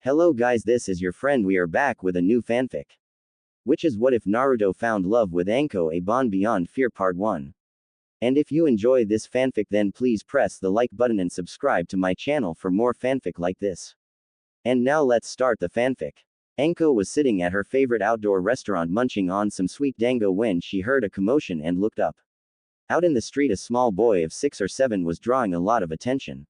Hello guys, this is your friend. We are back with a new fanfic. Which is What If Naruto Found Love with Anko, A Bond Beyond Fear Part 1. And if you enjoy this fanfic, then please press the like button and subscribe to my channel for more fanfic like this. And now let's start the fanfic. Anko was sitting at her favorite outdoor restaurant munching on some sweet dango when she heard a commotion and looked up. Out in the street, a small boy of 6 or 7 was drawing a lot of attention.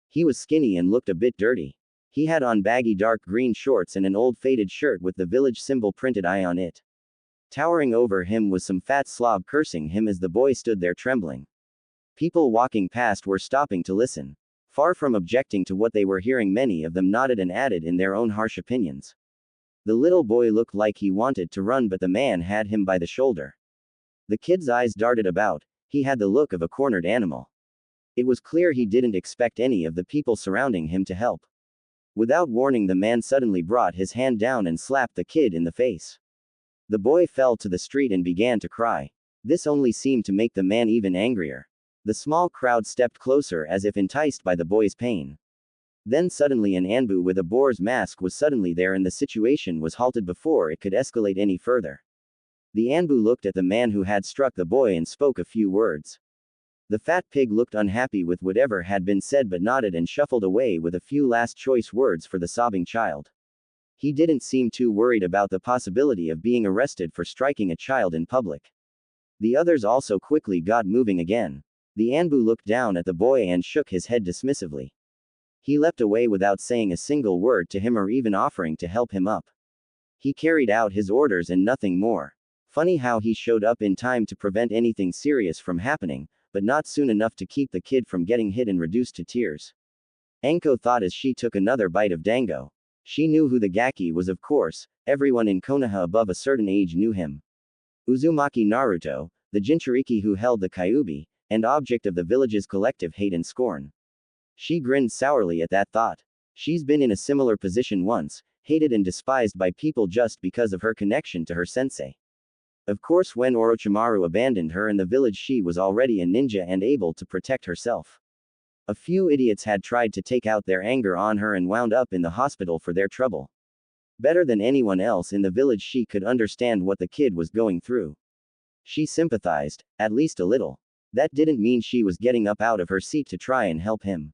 He was skinny and looked a bit dirty. He had on baggy dark green shorts and an old faded shirt with the village symbol printed I on it. Towering over him was some fat slob cursing him as the boy stood there trembling. People walking past were stopping to listen. Far from objecting to what they were hearing, many of them nodded and added in their own harsh opinions. The little boy looked like he wanted to run, but the man had him by the shoulder. The kid's eyes darted about. He had the look of a cornered animal. It was clear he didn't expect any of the people surrounding him to help. Without warning, the man suddenly brought his hand down and slapped the kid in the face. The boy fell to the street and began to cry. This only seemed to make the man even angrier. The small crowd stepped closer as if enticed by the boy's pain. Then suddenly an Anbu with a boar's mask was suddenly there, and the situation was halted before it could escalate any further. The Anbu looked at the man who had struck the boy and spoke a few words. The fat pig looked unhappy with whatever had been said but nodded and shuffled away with a few last choice words for the sobbing child. He didn't seem too worried about the possibility of being arrested for striking a child in public. The others also quickly got moving again. The Anbu looked down at the boy and shook his head dismissively. He leapt away without saying a single word to him or even offering to help him up. He carried out his orders and nothing more. Funny how he showed up in time to prevent anything serious from happening, but not soon enough to keep the kid from getting hit and reduced to tears. Anko thought as she took another bite of dango. She knew who the Gaki was, of course. Everyone in Konoha above a certain age knew him. Uzumaki Naruto, the Jinchuriki who held the Kyuubi, and object of the village's collective hate and scorn. She grinned sourly at that thought. She's been in a similar position once, hated and despised by people just because of her connection to her sensei. Of course, when Orochimaru abandoned her in the village, she was already a ninja and able to protect herself. A few idiots had tried to take out their anger on her and wound up in the hospital for their trouble. Better than anyone else in the village, she could understand what the kid was going through. She sympathized, at least a little. That didn't mean she was getting up out of her seat to try and help him.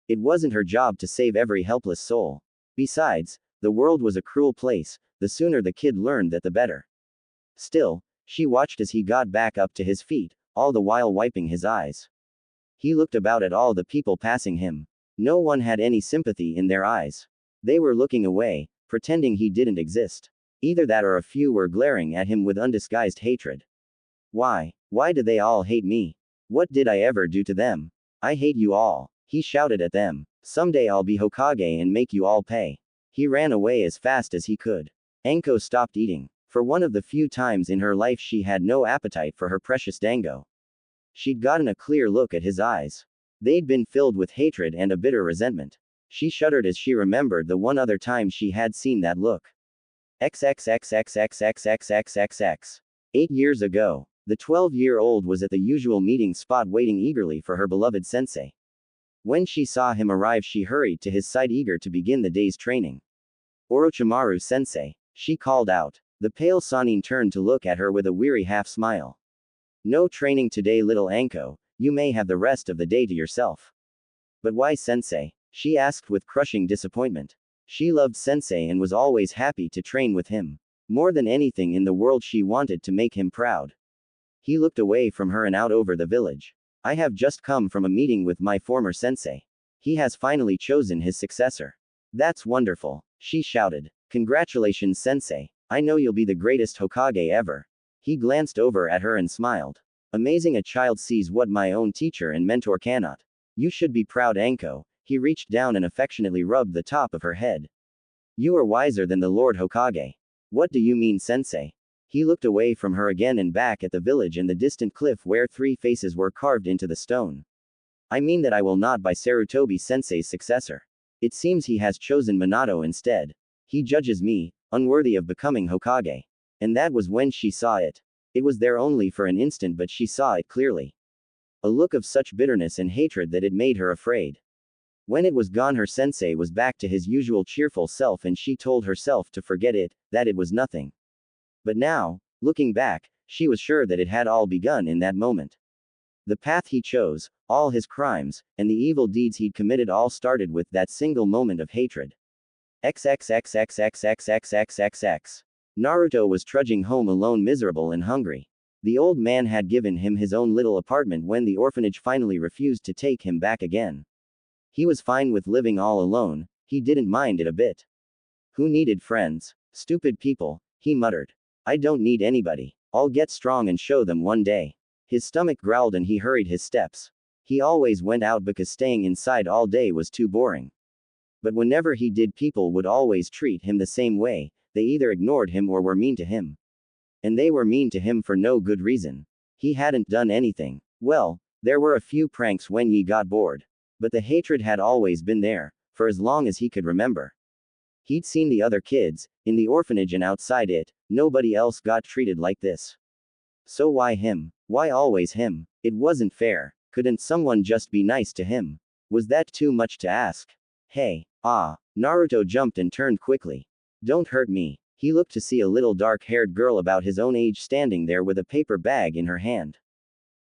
It wasn't her job to save every helpless soul. Besides, the world was a cruel place. The sooner the kid learned that, the better. Still, she watched as he got back up to his feet, all the while wiping his eyes. He looked about at all the people passing him. No one had any sympathy in their eyes. They were looking away, pretending he didn't exist. Either that or a few were glaring at him with undisguised hatred. Why do they all hate me? What did I ever do to them? I hate you all, he shouted at them. Someday I'll be Hokage and make you all pay. He ran away as fast as he could. Anko stopped eating. For one of the few times in her life, she had no appetite for her precious dango. She'd gotten a clear look at his eyes. They'd been filled with hatred and a bitter resentment. She shuddered as she remembered the one other time she had seen that look. XXXXXXXXXX. 8 years ago, the 12-year-old was at the usual meeting spot waiting eagerly for her beloved sensei. When she saw him arrive, she hurried to his side eager to begin the day's training. Orochimaru sensei, she called out. The pale Sannin turned to look at her with a weary half-smile. No training today, little Anko. You may have the rest of the day to yourself. But why sensei? She asked with crushing disappointment. She loved sensei and was always happy to train with him. More than anything in the world, she wanted to make him proud. He looked away from her and out over the village. I have just come from a meeting with my former sensei. He has finally chosen his successor. That's wonderful, she shouted. Congratulations, sensei. I know you'll be the greatest Hokage ever. He glanced over at her and smiled. Amazing, a child sees what my own teacher and mentor cannot. You should be proud, Anko. He reached down and affectionately rubbed the top of her head. You are wiser than the Lord Hokage. What do you mean, sensei? He looked away from her again and back at the village and the distant cliff where 3 faces were carved into the stone. I mean that I will not be Sarutobi sensei's successor. It seems he has chosen Minato instead. He judges me, unworthy of becoming Hokage. And that was when she saw it. It was there only for an instant, but she saw it clearly. A look of such bitterness and hatred that it made her afraid. When it was gone, her sensei was back to his usual cheerful self and she told herself to forget it, that it was nothing. But now, looking back, she was sure that it had all begun in that moment. The path he chose, all his crimes, and the evil deeds he'd committed all started with that single moment of hatred. XXXXXXXXXX. Naruto was trudging home alone, miserable and hungry. The old man had given him his own little apartment when the orphanage finally refused to take him back again. He was fine with living all alone, he didn't mind it a bit. Who needed friends? Stupid people, he muttered. I don't need anybody. I'll get strong and show them one day. His stomach growled and he hurried his steps. He always went out because staying inside all day was too boring. But whenever he did, people would always treat him the same way, they either ignored him or were mean to him. And they were mean to him for no good reason. He hadn't done anything. Well, there were a few pranks when he got bored. But the hatred had always been there, for as long as he could remember. He'd seen the other kids, in the orphanage and outside it, nobody else got treated like this. So why him? Why always him? It wasn't fair. Couldn't someone just be nice to him? Was that too much to ask? Hey, Naruto jumped and turned quickly. Don't hurt me. He looked to see a little dark-haired girl about his own age standing there with a paper bag in her hand.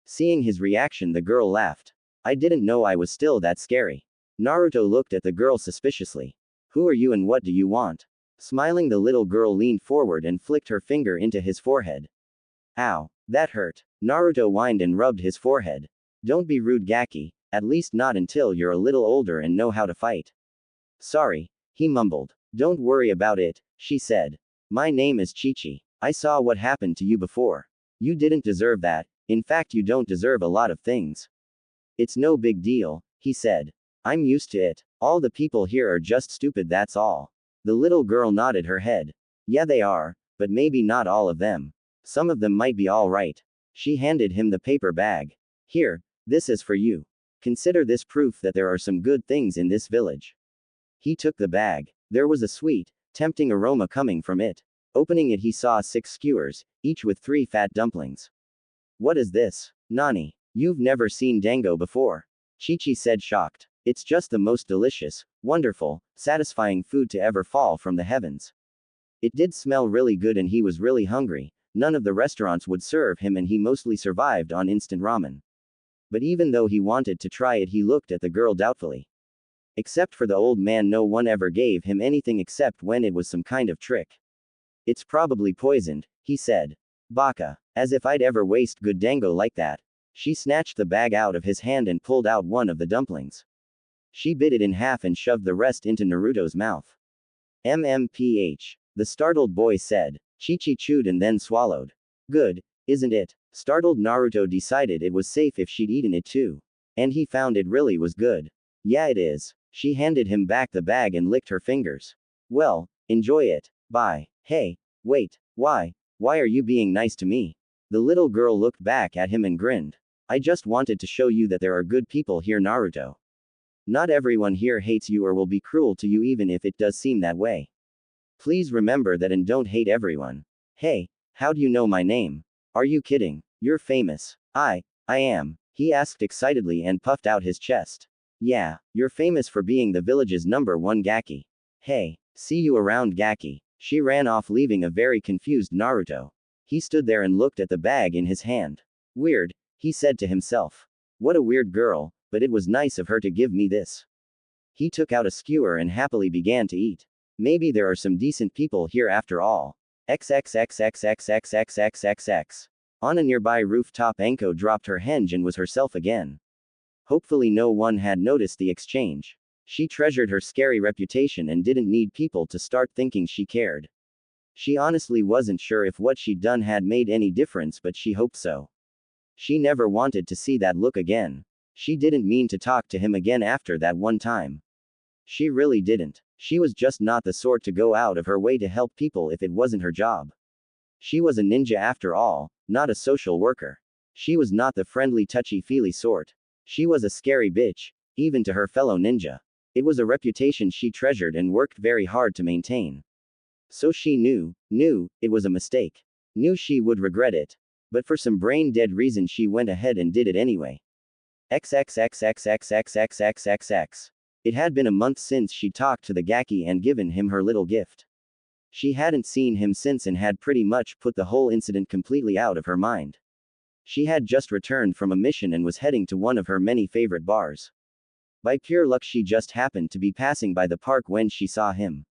Seeing his reaction, the girl laughed. I didn't know I was still that scary. Naruto looked at the girl suspiciously. Who are you and what do you want? Smiling, the little girl leaned forward and flicked her finger into his forehead. Ow, that hurt. Naruto whined and rubbed his forehead. Don't be rude, Gaki, at least not until you're a little older and know how to fight. Sorry, he mumbled. Don't worry about it, she said. My name is Chi-Chi. I saw what happened to you before. You didn't deserve that, in fact you don't deserve a lot of things. It's no big deal, he said. I'm used to it. All the people here are just stupid, that's all. The little girl nodded her head. Yeah, they are, but maybe not all of them. Some of them might be all right. She handed him the paper bag. Here, this is for you. Consider this proof that there are some good things in this village. He took the bag. There was a sweet, tempting aroma coming from it. Opening it, he saw 6 skewers, each with 3 fat dumplings. What is this? Nani? You've never seen dango before. Chi-Chi said, shocked. It's just the most delicious, wonderful, satisfying food to ever fall from the heavens. It did smell really good and he was really hungry. None of the restaurants would serve him and he mostly survived on instant ramen. But even though he wanted to try it, he looked at the girl doubtfully. Except for the old man, no one ever gave him anything except when it was some kind of trick. It's probably poisoned, he said. Baka. As if I'd ever waste good dango like that. She snatched the bag out of his hand and pulled out one of the dumplings. She bit it in half and shoved the rest into Naruto's mouth. MMPH. The startled boy said. Chi-Chi chewed and then swallowed. Good, isn't it? Startled Naruto decided it was safe if she'd eaten it too. And he found it really was good. Yeah, it is. She handed him back the bag and licked her fingers. Well, enjoy it. Bye. Hey, wait, why are you being nice to me? The little girl looked back at him and grinned. I just wanted to show you that there are good people here, Naruto. Not everyone here hates you or will be cruel to you even if it does seem that way. Please remember that and don't hate everyone. Hey, how do you know my name? Are you kidding? You're famous. I am, he asked excitedly and puffed out his chest. Yeah, you're famous for being the village's #1 Gaki. Hey, see you around, Gaki. She ran off, leaving a very confused Naruto. He stood there and looked at the bag in his hand. Weird, he said to himself. What a weird girl, but it was nice of her to give me this. He took out a skewer and happily began to eat. Maybe there are some decent people here after all. XXXXXXXXXXX. On a nearby rooftop, Enko dropped her hinge and was herself again. Hopefully no one had noticed the exchange. She treasured her scary reputation and didn't need people to start thinking she cared. She honestly wasn't sure if what she'd done had made any difference, but she hoped so. She never wanted to see that look again. She didn't mean to talk to him again after that one time. She really didn't. She was just not the sort to go out of her way to help people if it wasn't her job. She was a ninja after all, not a social worker. She was not the friendly touchy-feely sort. She was a scary bitch, even to her fellow ninja. It was a reputation she treasured and worked very hard to maintain. So she knew it was a mistake. Knew she would regret it. But for some brain-dead reason she went ahead and did it anyway. XXXXXXXXXX. It had been a month since she talked to the Gaki and given him her little gift. She hadn't seen him since and had pretty much put the whole incident completely out of her mind. She had just returned from a mission and was heading to one of her many favorite bars. By pure luck, she just happened to be passing by the park when she saw him.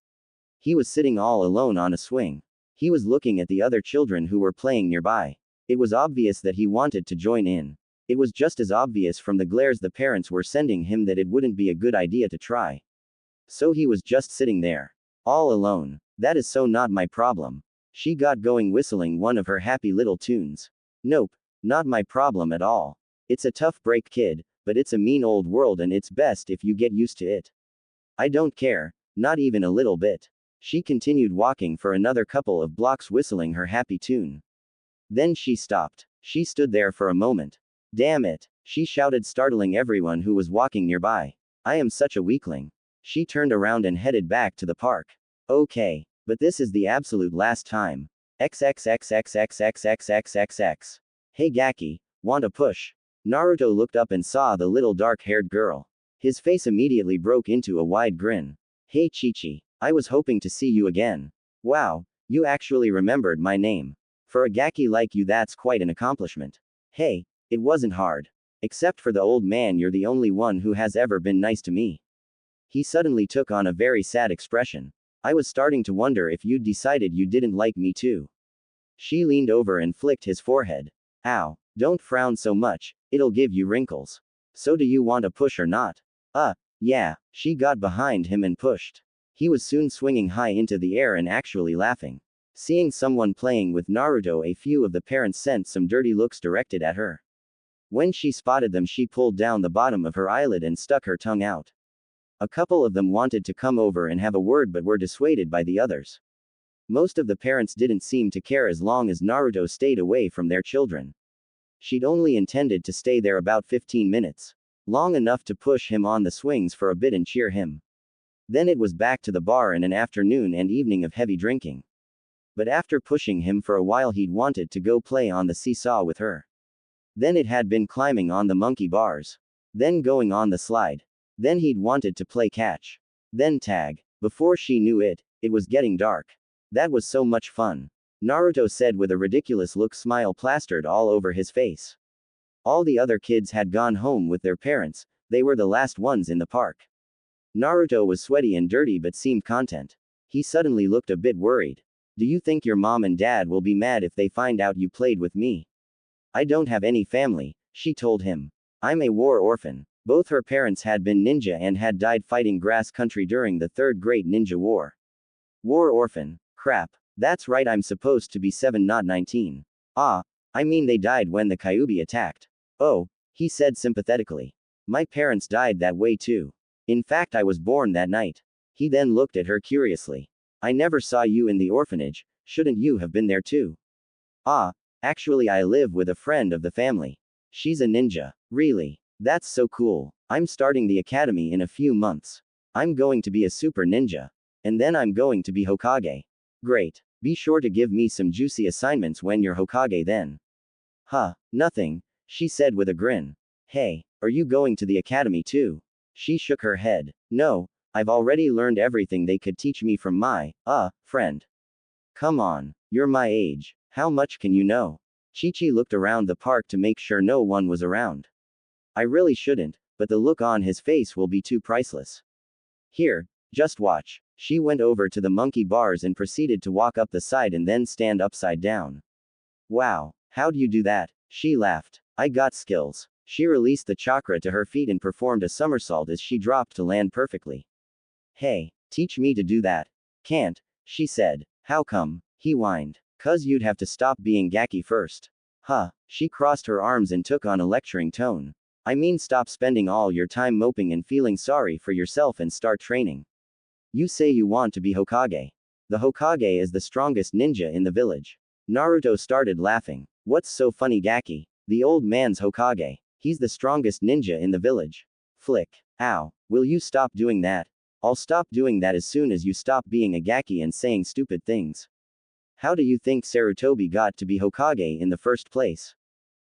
He was sitting all alone on a swing. He was looking at the other children who were playing nearby. It was obvious that he wanted to join in. It was just as obvious from the glares the parents were sending him that it wouldn't be a good idea to try. So he was just sitting there. All alone. That is so not my problem. She got going whistling one of her happy little tunes. Nope. Not my problem at all. It's a tough break, kid, but it's a mean old world and it's best if you get used to it. I don't care. Not even a little bit. She continued walking for another couple of blocks whistling her happy tune. Then she stopped. She stood there for a moment. Damn it, she shouted, startling everyone who was walking nearby. I am such a weakling. She turned around and headed back to the park. Okay, but this is the absolute last time. XXXXXXXXXX. Hey Gaki, want a push? Naruto looked up and saw the little dark-haired girl. His face immediately broke into a wide grin. Hey Chi-Chi, I was hoping to see you again. Wow, you actually remembered my name. For a Gaki like you, that's quite an accomplishment. Hey, it wasn't hard. Except for the old man, you're the only one who has ever been nice to me. He suddenly took on a very sad expression. I was starting to wonder if you'd decided you didn't like me too. She leaned over and flicked his forehead. Ow, don't frown so much, it'll give you wrinkles. So do you want a push or not? Yeah, she got behind him and pushed. He was soon swinging high into the air and actually laughing. Seeing someone playing with Naruto, a few of the parents sent some dirty looks directed at her. When she spotted them, she pulled down the bottom of her eyelid and stuck her tongue out. A couple of them wanted to come over and have a word but were dissuaded by the others. Most of the parents didn't seem to care as long as Naruto stayed away from their children. She'd only intended to stay there about 15 minutes. Long enough to push him on the swings for a bit and cheer him. Then it was back to the bar and an afternoon and evening of heavy drinking. But after pushing him for a while, he'd wanted to go play on the seesaw with her. Then it had been climbing on the monkey bars. Then going on the slide. Then he'd wanted to play catch. Then tag. Before she knew it, it was getting dark. That was so much fun. Naruto said with a ridiculous look, smile plastered all over his face. All the other kids had gone home with their parents, they were the last ones in the park. Naruto was sweaty and dirty but seemed content. He suddenly looked a bit worried. Do you think your mom and dad will be mad if they find out you played with me? I don't have any family, she told him. I'm a war orphan. Both her parents had been ninja and had died fighting Grass Country during the Third Great Ninja War. War orphan. Crap. That's right, I'm supposed to be 7, not 19. I mean they died when the Kyuubi attacked. Oh, he said sympathetically. My parents died that way too. In fact, I was born that night. He then looked at her curiously. I never saw you in the orphanage, shouldn't you have been there too? Actually I live with a friend of the family. She's a ninja. Really? That's so cool. I'm starting the academy in a few months. I'm going to be a super ninja. And then I'm going to be Hokage. Great. Be sure to give me some juicy assignments when you're Hokage then. Nothing, she said with a grin. Hey, are you going to the academy too? She shook her head. No, I've already learned everything they could teach me from my, friend. Come on, you're my age. How much can you know? Chi-Chi looked around the park to make sure no one was around. I really shouldn't, but the look on his face will be too priceless. Here, just watch. She went over to the monkey bars and proceeded to walk up the side and then stand upside down. Wow, how'd you do that? She laughed. I got skills. She released the chakra to her feet and performed a somersault as she dropped to land perfectly. Hey, teach me to do that. Can't, she said. How come? He whined. 'Cause you'd have to stop being Gaki first. She crossed her arms and took on a lecturing tone. I mean, stop spending all your time moping and feeling sorry for yourself and start training. You say you want to be Hokage. The Hokage is the strongest ninja in the village. Naruto started laughing. What's so funny, Gaki? The old man's Hokage. He's the strongest ninja in the village. Flick. Ow. Will you stop doing that? I'll stop doing that as soon as you stop being a Gaki and saying stupid things. How do you think Sarutobi got to be Hokage in the first place?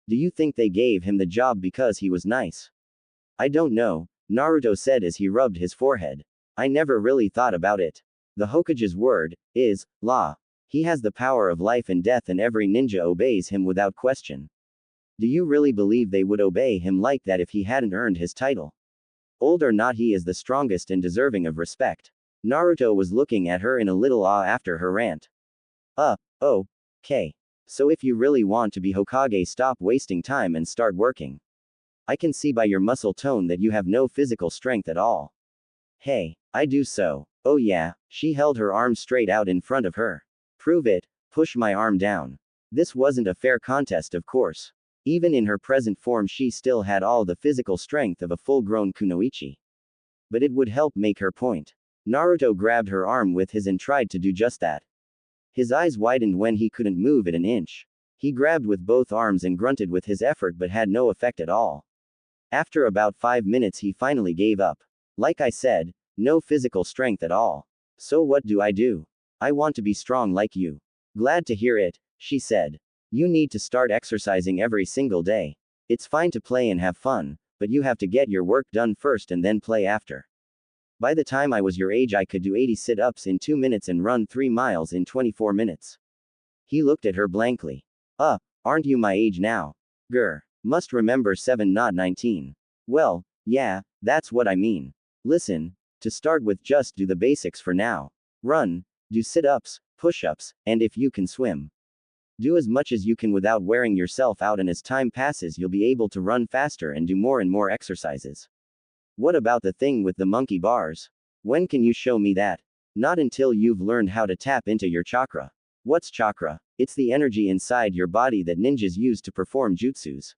Do you think they gave him the job because he was nice? I don't know, Naruto said as he rubbed his forehead. I never really thought about it. The Hokage's word is law. He has the power of life and death, and every ninja obeys him without question. Do you really believe they would obey him like that if he hadn't earned his title? Old or not, he is the strongest and deserving of respect. Naruto was looking at her in a little awe after her rant. Oh, okay. So if you really want to be Hokage, stop wasting time and start working. I can see by your muscle tone that you have no physical strength at all. Hey, I do so. Oh yeah, she held her arm straight out in front of her. Prove it, push my arm down. This wasn't a fair contest, of course. Even in her present form, she still had all the physical strength of a full-grown kunoichi. But it would help make her point. Naruto grabbed her arm with his and tried to do just that. His eyes widened when he couldn't move it an inch. He grabbed with both arms and grunted with his effort but had no effect at all. After about 5 minutes he finally gave up. Like I said, no physical strength at all. So what do? I want to be strong like you. Glad to hear it, she said. You need to start exercising every single day. It's fine to play and have fun, but you have to get your work done first and then play after. By the time I was your age, I could do 80 sit-ups in 2 minutes and run 3 miles in 24 minutes. He looked at her blankly. Aren't you my age now? Grr. Must remember 7 not 19. Well, yeah, that's what I mean. Listen, to start with, just do the basics for now. Run, do sit-ups, push-ups, and if you can swim, do as much as you can without wearing yourself out, and as time passes you'll be able to run faster and do more and more exercises. What about the thing with the monkey bars? When can you show me that? Not until you've learned how to tap into your chakra. What's chakra? It's the energy inside your body that ninjas use to perform jutsus.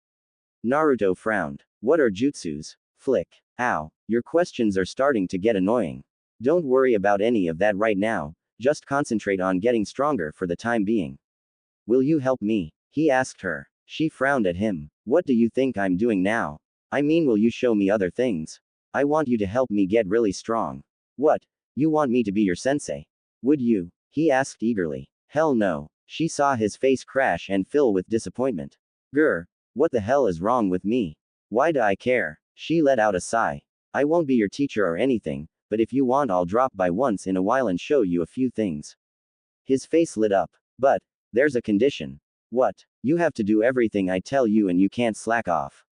Naruto frowned. What are jutsus? Flick. Ow. Your questions are starting to get annoying. Don't worry about any of that right now, just concentrate on getting stronger for the time being. Will you help me? He asked her. She frowned at him. What do you think I'm doing now? I mean, will you show me other things? I want you to help me get really strong. What? You want me to be your sensei? Would you? He asked eagerly. Hell no. She saw his face crash and fill with disappointment. Grr. What the hell is wrong with me? Why do I care? She let out a sigh. I won't be your teacher or anything, but if you want, I'll drop by once in a while and show you a few things. His face lit up. But there's a condition. What? You have to do everything I tell you and you can't slack off.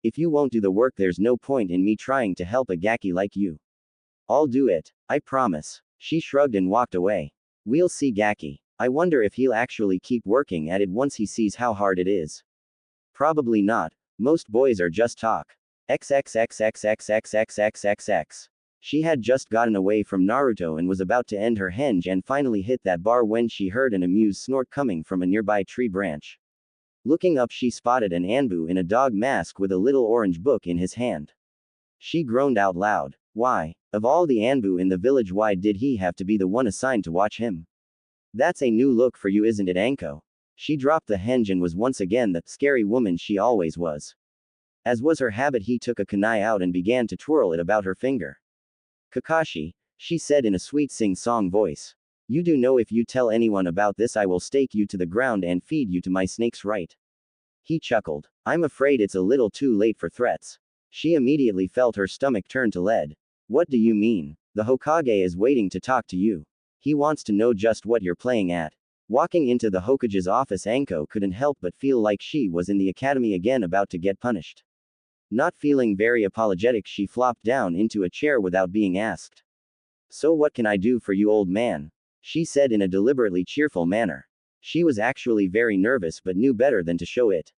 If you won't do the work, there's no point in me trying to help a gaki like you. I'll do it, I promise. She shrugged and walked away. We'll see, Gaki. I wonder if he'll actually keep working at it once he sees how hard it is. Probably not. Most boys are just talk. XXXXXXXXXXX. She had just gotten away from Naruto and was about to end her henge and finally hit that bar when she heard an amused snort coming from a nearby tree branch. Looking up, she spotted an Anbu in a dog mask with a little orange book in his hand. She groaned out loud. Why, of all the Anbu in the village, why did he have to be the one assigned to watch him? That's a new look for you, isn't it, Anko? She dropped the henge and was once again the scary woman she always was. As was her habit, he took a kunai out and began to twirl it about her finger. Kakashi, she said in a sweet sing-song voice. You do know if you tell anyone about this, I will stake you to the ground and feed you to my snakes, right? He chuckled. I'm afraid it's a little too late for threats. She immediately felt her stomach turn to lead. What do you mean? The Hokage is waiting to talk to you. He wants to know just what you're playing at. Walking into the Hokage's office, Anko couldn't help but feel like she was in the academy again, about to get punished. Not feeling very apologetic, she flopped down into a chair without being asked. So what can I do for you, old man? She said in a deliberately cheerful manner. She was actually very nervous but knew better than to show it.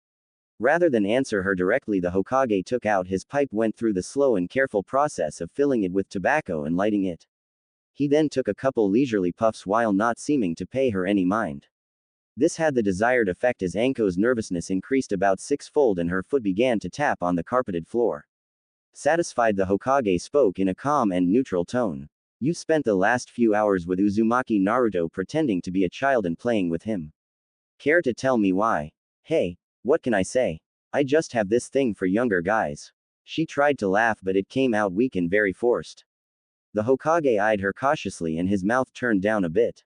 Rather than answer her directly, the Hokage took out his pipe, went through the slow and careful process of filling it with tobacco and lighting it. He then took a couple leisurely puffs while not seeming to pay her any mind. This had the desired effect as Anko's nervousness increased about sixfold and her foot began to tap on the carpeted floor. Satisfied, the Hokage spoke in a calm and neutral tone. You spent the last few hours with Uzumaki Naruto pretending to be a child and playing with him. Care to tell me why? Hey, what can I say? I just have this thing for younger guys. She tried to laugh but it came out weak and very forced. The Hokage eyed her cautiously and his mouth turned down a bit.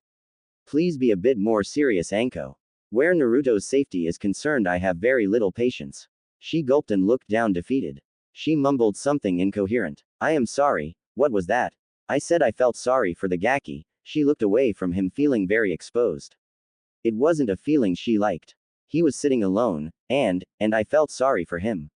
Please be a bit more serious, Anko. Where Naruto's safety is concerned, I have very little patience. She gulped and looked down defeated. She mumbled something incoherent. I am sorry, what was that? I said I felt sorry for the Gaki. She looked away from him feeling very exposed. It wasn't a feeling she liked. He was sitting alone, and I felt sorry for him.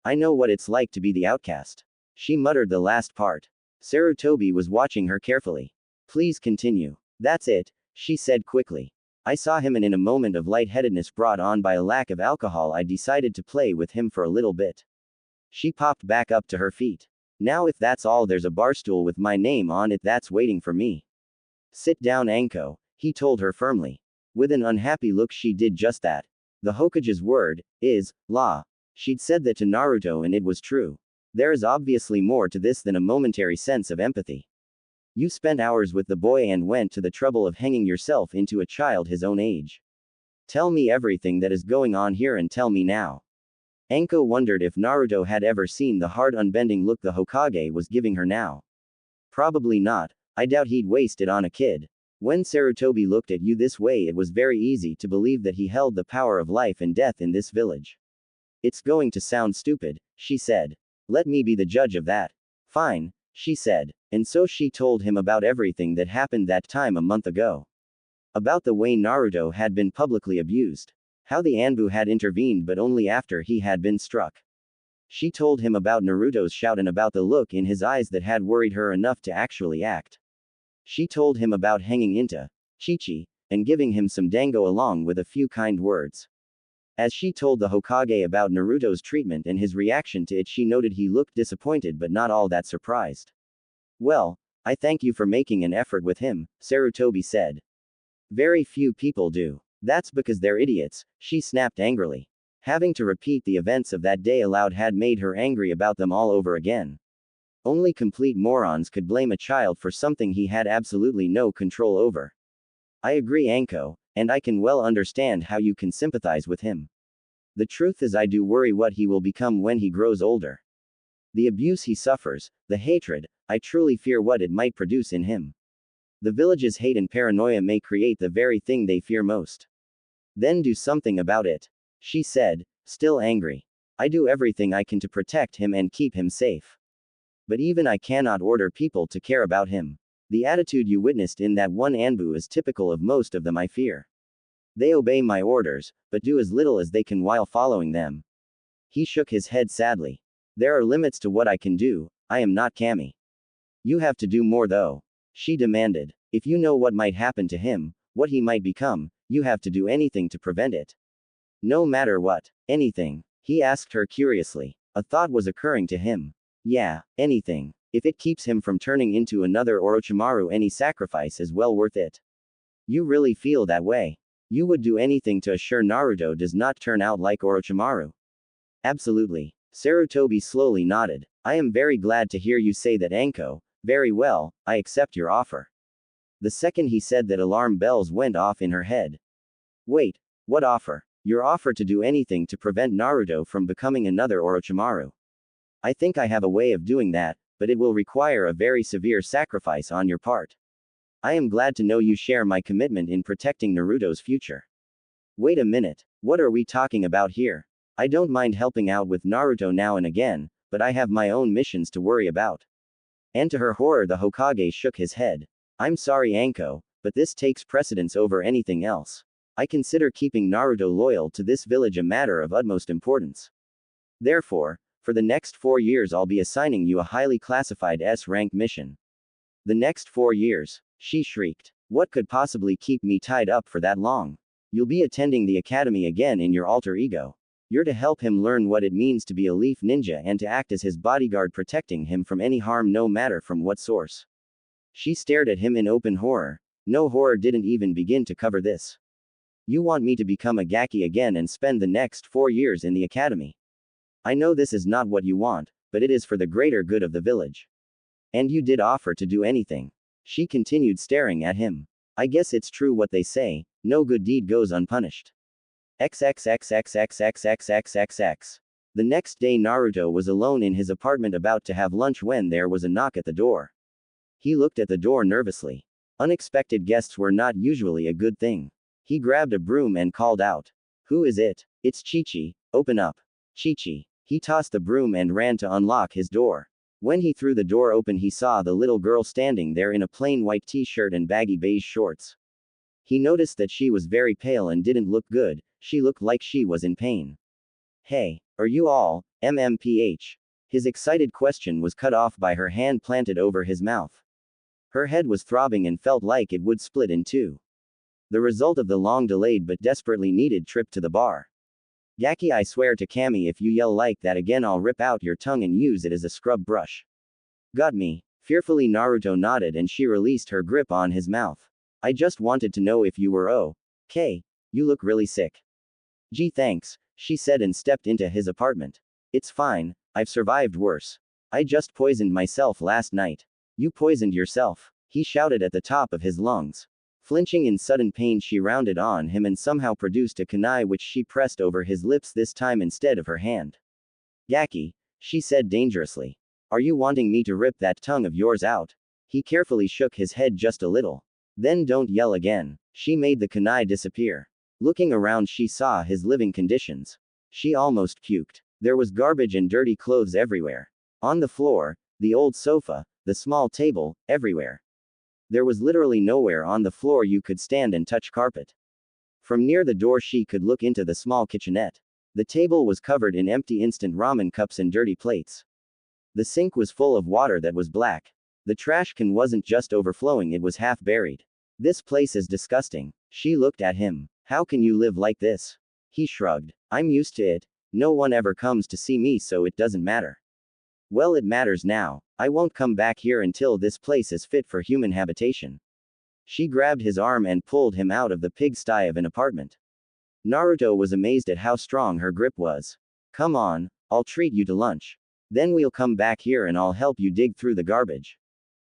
I know what it's like to be the outcast. She muttered the last part. Sarutobi was watching her carefully. Please continue. That's it, she said quickly. I saw him and in a moment of lightheadedness brought on by a lack of alcohol I decided to play with him for a little bit. She popped back up to her feet. Now if that's all, there's a barstool with my name on it that's waiting for me. Sit down, Anko, he told her firmly. With an unhappy look she did just that. The Hokage's word is law. She'd said that to Naruto and it was true. There is obviously more to this than a momentary sense of empathy. You spent hours with the boy and went to the trouble of hanging yourself into a child his own age. Tell me everything that is going on here and tell me now. Anko wondered if Naruto had ever seen the hard unbending look the Hokage was giving her now. Probably not. I doubt he'd waste it on a kid. When Sarutobi looked at you this way, it was very easy to believe that he held the power of life and death in this village. It's going to sound stupid, she said. Let me be the judge of that. Fine, she said. And so she told him about everything that happened that time a month ago. About the way Naruto had been publicly abused. How the Anbu had intervened but only after he had been struck. She told him about Naruto's shout and about the look in his eyes that had worried her enough to actually act. She told him about hanging into Chi-Chi, and giving him some dango along with a few kind words. As she told the Hokage about Naruto's treatment and his reaction to it, she noted he looked disappointed but not all that surprised. Well, I thank you for making an effort with him, Sarutobi said. Very few people do. That's because they're idiots, she snapped angrily. Having to repeat the events of that day aloud had made her angry about them all over again. Only complete morons could blame a child for something he had absolutely no control over. I agree, Anko, and I can well understand how you can sympathize with him. The truth is, I do worry what he will become when he grows older. The abuse he suffers, the hatred, I truly fear what it might produce in him. The village's hate and paranoia may create the very thing they fear most. Then do something about it, she said, still angry. I do everything I can to protect him and keep him safe. But even I cannot order people to care about him. The attitude you witnessed in that one Anbu is typical of most of them, I fear. They obey my orders, but do as little as they can while following them. He shook his head sadly. There are limits to what I can do, I am not Kami. You have to do more though, she demanded. If you know what might happen to him, what he might become, you have to do anything to prevent it. No matter what. Anything? He asked her curiously. A thought was occurring to him. Yeah, anything. If it keeps him from turning into another Orochimaru, any sacrifice is well worth it. You really feel that way? You would do anything to assure Naruto does not turn out like Orochimaru? Absolutely. Sarutobi slowly nodded. I am very glad to hear you say that, Anko. Very well, I accept your offer. The second he said that, alarm bells went off in her head. Wait, what offer? Your offer to do anything to prevent Naruto from becoming another Orochimaru. I think I have a way of doing that, but it will require a very severe sacrifice on your part. I am glad to know you share my commitment in protecting Naruto's future. Wait a minute, what are we talking about here? I don't mind helping out with Naruto now and again, but I have my own missions to worry about. And to her horror, the Hokage shook his head. I'm sorry, Anko, but this takes precedence over anything else. I consider keeping Naruto loyal to this village a matter of utmost importance. Therefore, for the next 4 years I'll be assigning you a highly classified S-rank mission. The next 4 years, she shrieked. What could possibly keep me tied up for that long? You'll be attending the academy again in your alter ego. You're to help him learn what it means to be a leaf ninja and to act as his bodyguard, protecting him from any harm no matter from what source. She stared at him in open horror. No, horror didn't even begin to cover this. You want me to become a Gaki again and spend the next 4 years in the academy? I know this is not what you want, but it is for the greater good of the village. And you did offer to do anything. She continued staring at him. I guess it's true what they say, no good deed goes unpunished. XXXXXXXXXXX. The next day Naruto was alone in his apartment about to have lunch when there was a knock at the door. He looked at the door nervously. Unexpected guests were not usually a good thing. He grabbed a broom and called out. Who is it? It's Chi-Chi, open up. Chi-Chi. He tossed the broom and ran to unlock his door. When he threw the door open, he saw the little girl standing there in a plain white t-shirt and baggy beige shorts. He noticed that she was very pale and didn't look good. She looked like she was in pain. Hey, are you all, MMPH? His excited question was cut off by her hand planted over his mouth. Her head was throbbing and felt like it would split in two. The result of the long-delayed but desperately needed trip to the bar. Yaki, I swear to Kami, if you yell like that again I'll rip out your tongue and use it as a scrub brush. Got me? Fearfully Naruto nodded and she released her grip on his mouth. I just wanted to know if you were okay. You look really sick. Gee, thanks, she said and stepped into his apartment. It's fine, I've survived worse. I just poisoned myself last night. You poisoned yourself, he shouted at the top of his lungs. Flinching in sudden pain, she rounded on him and somehow produced a kunai which she pressed over his lips, this time instead of her hand. Yaki, she said dangerously. Are you wanting me to rip that tongue of yours out? He carefully shook his head just a little. Then don't yell again. She made the kunai disappear. Looking around, she saw his living conditions. She almost puked. There was garbage and dirty clothes everywhere. On the floor, the old sofa, the small table, everywhere. There was literally nowhere on the floor you could stand and touch carpet. From near the door she could look into the small kitchenette. The table was covered in empty instant ramen cups and dirty plates. The sink was full of water that was black. The trash can wasn't just overflowing, it was half buried. This place is disgusting. She looked at him. How can you live like this? He shrugged. I'm used to it. No one ever comes to see me, so it doesn't matter. Well, it matters now. I won't come back here until this place is fit for human habitation. She grabbed his arm and pulled him out of the pigsty of an apartment. Naruto was amazed at how strong her grip was. Come on, I'll treat you to lunch. Then we'll come back here and I'll help you dig through the garbage.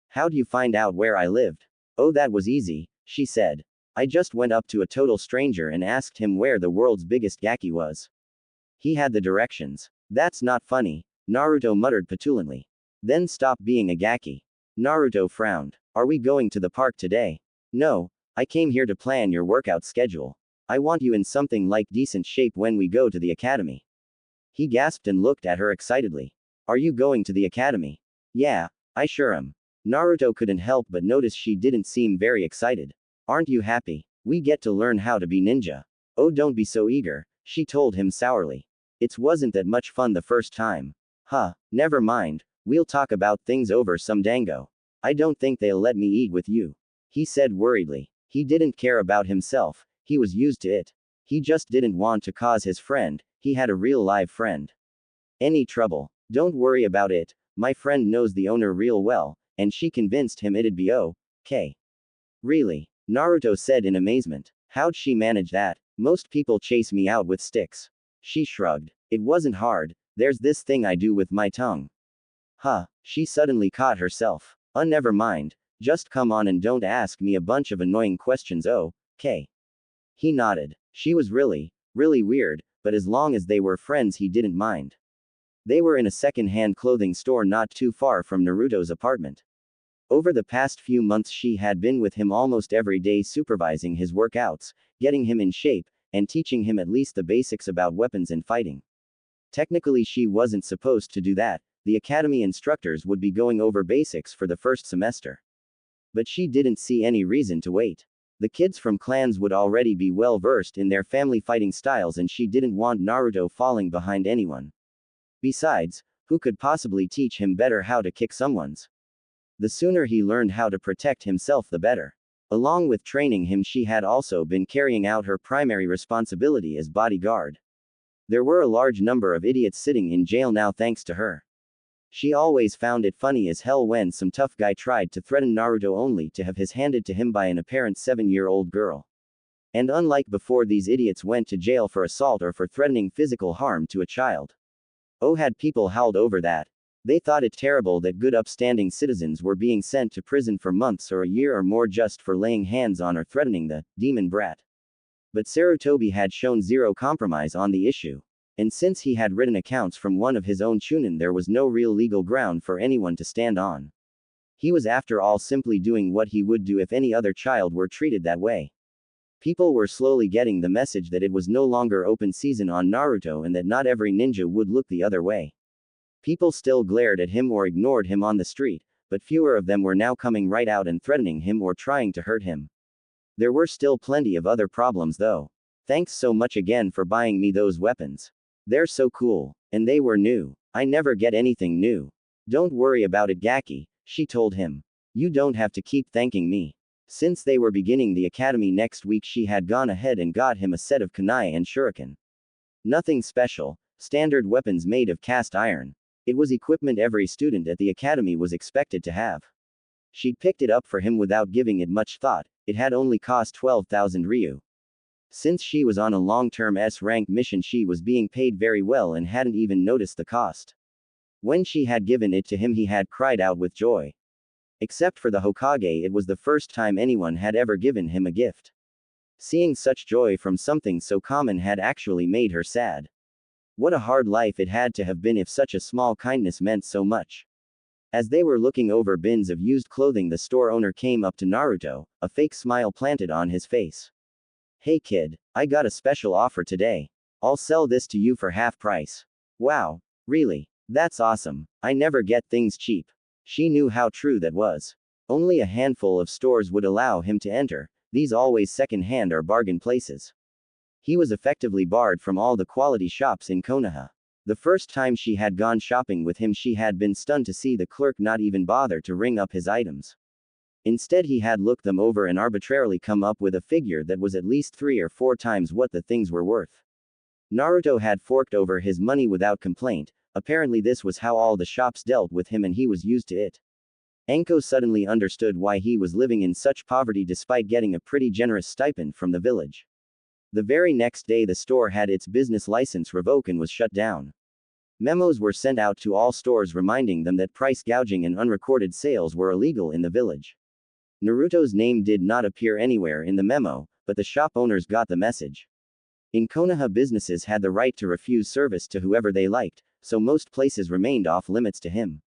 How'd you find out where I lived? Oh, that was easy, she said. I just went up to a total stranger and asked him where the world's biggest gaki was. He had the directions. That's not funny, Naruto muttered petulantly. Then stop being a gaki. Naruto frowned. Are we going to the park today? No, I came here to plan your workout schedule. I want you in something like decent shape when we go to the academy. He gasped and looked at her excitedly. Are you going to the academy? Yeah, I sure am. Naruto couldn't help but notice she didn't seem very excited. Aren't you happy? We get to learn how to be ninja. Oh, don't be so eager, she told him sourly. It wasn't that much fun the first time. Huh, never mind, we'll talk about things over some dango. I don't think they'll let me eat with you, he said worriedly. He didn't care about himself, he was used to it. He just didn't want to cause his friend, he had a real live friend, any trouble. Don't worry about it, my friend knows the owner real well, and she convinced him it'd be okay. Really? Naruto said in amazement. How'd she manage that? Most people chase me out with sticks. She shrugged. It wasn't hard, there's this thing I do with my tongue. Huh, she suddenly caught herself. Never mind, just come on and don't ask me a bunch of annoying questions, okay? He nodded. She was really weird, but as long as they were friends he didn't mind. They were in a second-hand clothing store not too far from Naruto's apartment. Over the past few months she had been with him almost every day, supervising his workouts, getting him in shape, and teaching him at least the basics about weapons and fighting. Technically she wasn't supposed to do that, the academy instructors would be going over basics for the first semester. But she didn't see any reason to wait. The kids from clans would already be well versed in their family fighting styles and she didn't want Naruto falling behind anyone. Besides, who could possibly teach him better how to kick someone's? The sooner he learned how to protect himself the better. Along with training him she had also been carrying out her primary responsibility as bodyguard. There were a large number of idiots sitting in jail now thanks to her. She always found it funny as hell when some tough guy tried to threaten Naruto only to have his handed to him by an apparent 7-year-old girl. And unlike before, these idiots went to jail for assault or for threatening physical harm to a child. Oh, had people howled over that. They thought it terrible that good upstanding citizens were being sent to prison for months or a year or more just for laying hands on or threatening the demon brat. But Sarutobi had shown zero compromise on the issue. And since he had written accounts from one of his own chunin, there was no real legal ground for anyone to stand on. He was after all simply doing what he would do if any other child were treated that way. People were slowly getting the message that it was no longer open season on Naruto and that not every ninja would look the other way. People still glared at him or ignored him on the street, but fewer of them were now coming right out and threatening him or trying to hurt him. There were still plenty of other problems though. Thanks so much again for buying me those weapons. They're so cool. And they were new. I never get anything new. Don't worry about it, Gaki, she told him. You don't have to keep thanking me. Since they were beginning the academy next week, she had gone ahead and got him a set of kunai and shuriken. Nothing special, standard weapons made of cast iron. It was equipment every student at the academy was expected to have. She'd picked it up for him without giving it much thought. It had only cost 12,000 ryu. Since she was on a long-term S-rank mission, she was being paid very well and hadn't even noticed the cost. When she had given it to him, he had cried out with joy. Except for the Hokage, it was the first time anyone had ever given him a gift. Seeing such joy from something so common had actually made her sad. What a hard life it had to have been if such a small kindness meant so much. As they were looking over bins of used clothing, the store owner came up to Naruto, a fake smile planted on his face. Hey kid, I got a special offer today. I'll sell this to you for half price. Wow, really? That's awesome. I never get things cheap. She knew how true that was. Only a handful of stores would allow him to enter, these always second-hand or bargain places. He was effectively barred from all the quality shops in Konoha. The first time she had gone shopping with him, she had been stunned to see the clerk not even bother to ring up his items. Instead, he had looked them over and arbitrarily come up with a figure that was at least 3 or 4 times what the things were worth. Naruto had forked over his money without complaint. Apparently this was how all the shops dealt with him and he was used to it. Anko suddenly understood why he was living in such poverty despite getting a pretty generous stipend from the village. The very next day the store had its business license revoked and was shut down. Memos were sent out to all stores reminding them that price gouging and unrecorded sales were illegal in the village. Naruto's name did not appear anywhere in the memo, but the shop owners got the message. In Konoha, businesses had the right to refuse service to whoever they liked, so most places remained off limits to him.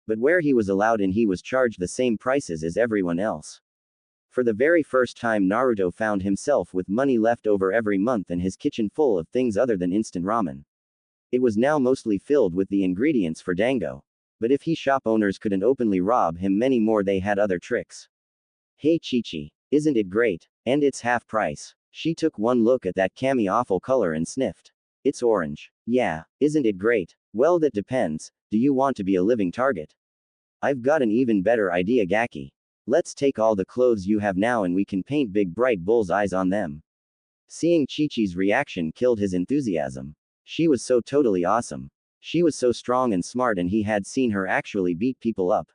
But where he was allowed in, he was charged the same prices as everyone else. For the very first time, Naruto found himself with money left over every month and his kitchen full of things other than instant ramen. It was now mostly filled with the ingredients for dango. But if shop owners couldn't openly rob him many more, they had other tricks. Hey Chi-Chi, isn't it great? And it's half price. She took one look at that cami awful color and sniffed. It's orange. Yeah, isn't it great? Well, that depends. Do you want to be a living target? I've got an even better idea, Gaki. Let's take all the clothes you have now and we can paint big bright bull's eyes on them. Seeing Chi-Chi's reaction killed his enthusiasm. She was so totally awesome. She was so strong and smart, and he had seen her actually beat people up.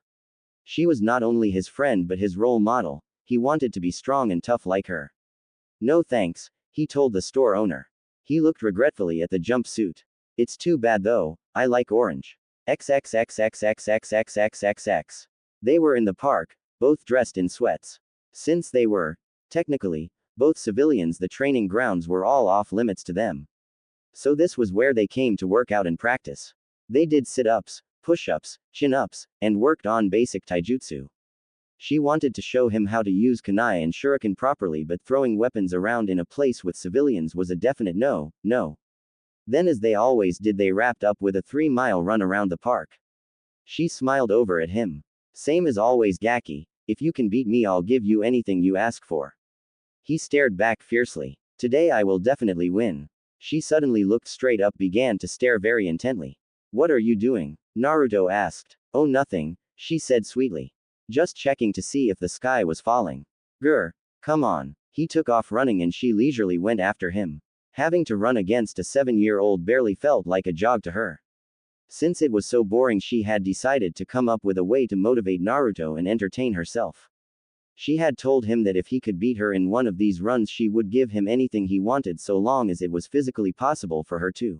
She was not only his friend but his role model. He wanted to be strong and tough like her. No thanks, he told the store owner. He looked regretfully at the jumpsuit. It's too bad though, I like orange. XXXXXXXXXX. They were in the park, both dressed in sweats. Since they were, technically, both civilians, the training grounds were all off limits to them. So this was where they came to work out and practice. They did sit-ups, push-ups, chin-ups, and worked on basic taijutsu. She wanted to show him how to use kunai and shuriken properly, but throwing weapons around in a place with civilians was a definite no. Then, as they always did, they wrapped up with a 3-mile run around the park. She smiled over at him. Same as always, Gaki. If you can beat me, I'll give you anything you ask for. He stared back fiercely. Today I will definitely win. She suddenly looked straight up, began to stare very intently. What are you doing? Naruto asked. Oh, nothing, she said sweetly. Just checking to see if the sky was falling. Grr. Come on. He took off running and she leisurely went after him. Having to run against a 7-year-old barely felt like a jog to her. Since it was so boring, she had decided to come up with a way to motivate Naruto and entertain herself. She had told him that if he could beat her in one of these runs, she would give him anything he wanted so long as it was physically possible for her to.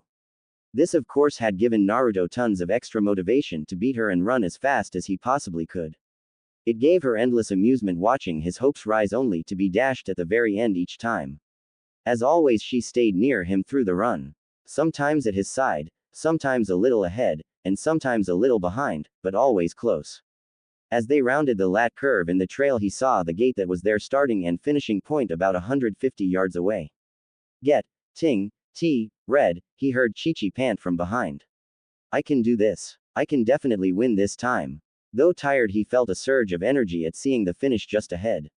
This of course had given Naruto tons of extra motivation to beat her and run as fast as he possibly could. It gave her endless amusement watching his hopes rise only to be dashed at the very end each time. As always, she stayed near him through the run. Sometimes at his side, sometimes a little ahead, and sometimes a little behind, but always close. As they rounded the lat curve in the trail, he saw the gate that was their starting and finishing point about 150 yards away. Get, ting, t, red, he heard Chi-Chi pant from behind. I can do this. I can definitely win this time. Though tired, he felt a surge of energy at seeing the finish just ahead.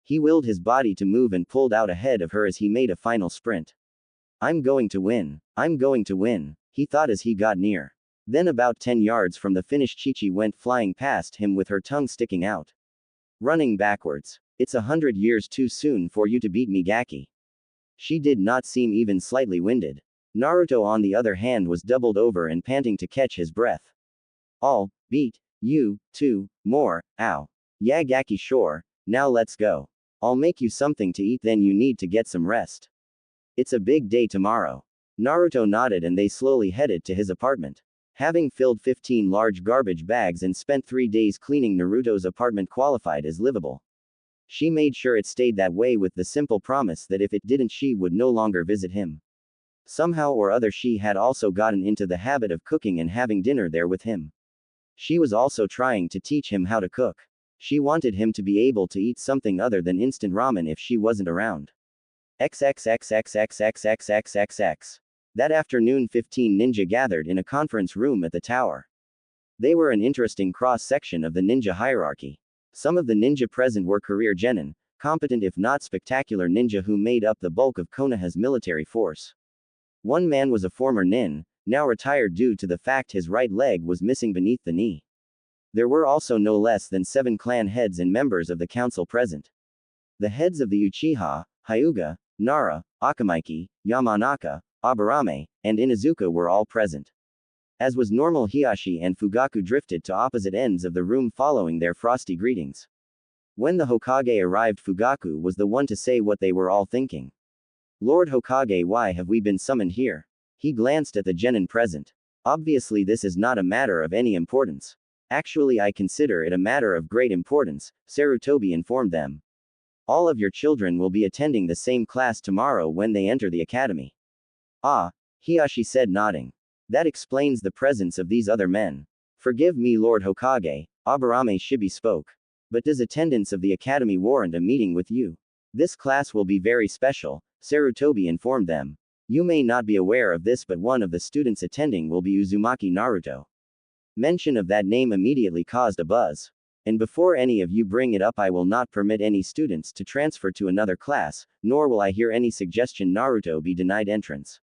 He willed his body to move and pulled out ahead of her as he made a final sprint. I'm going to win. I'm going to win, he thought as he got near. Then about 10 yards from the finish, Chi-Chi went flying past him with her tongue sticking out. Running backwards. It's 100 years too soon for you to beat me, Gaki. She did not seem even slightly winded. Naruto, on the other hand, was doubled over and panting to catch his breath. I'll beat you, too, more, ow. Yeah, Gaki, sure, now let's go. I'll make you something to eat, then you need to get some rest. It's a big day tomorrow. Naruto nodded and they slowly headed to his apartment. Having filled 15 large garbage bags and spent 3 days cleaning, Naruto's apartment qualified as livable. She made sure it stayed that way with the simple promise that if it didn't, she would no longer visit him. Somehow or other, she had also gotten into the habit of cooking and having dinner there with him. She was also trying to teach him how to cook. She wanted him to be able to eat something other than instant ramen if she wasn't around. XXXXXXXXXX. That afternoon, 15 ninja gathered in a conference room at the tower. They were an interesting cross-section of the ninja hierarchy. Some of the ninja present were career genin, competent if not spectacular ninja who made up the bulk of Konoha's military force. One man was a former nin, now retired due to the fact his right leg was missing beneath the knee. There were also no less than 7 clan heads and members of the council present. The heads of the Uchiha, Hyuga, Nara, Akamaiki, Yamanaka, Aburame, and Inuzuka were all present. As was normal, Hiashi and Fugaku drifted to opposite ends of the room following their frosty greetings. When the Hokage arrived, Fugaku was the one to say what they were all thinking. Lord Hokage, why have we been summoned here? He glanced at the genin present. Obviously this is not a matter of any importance. Actually, I consider it a matter of great importance, Sarutobi informed them. All of your children will be attending the same class tomorrow when they enter the academy. Ah, Hiashi said, nodding. That explains the presence of these other men. Forgive me, Lord Hokage, Aburame Shibi spoke. But does attendance of the academy warrant a meeting with you? This class will be very special, Sarutobi informed them. You may not be aware of this, but one of the students attending will be Uzumaki Naruto. Mention of that name immediately caused a buzz. And before any of you bring it up, I will not permit any students to transfer to another class, nor will I hear any suggestion Naruto be denied entrance.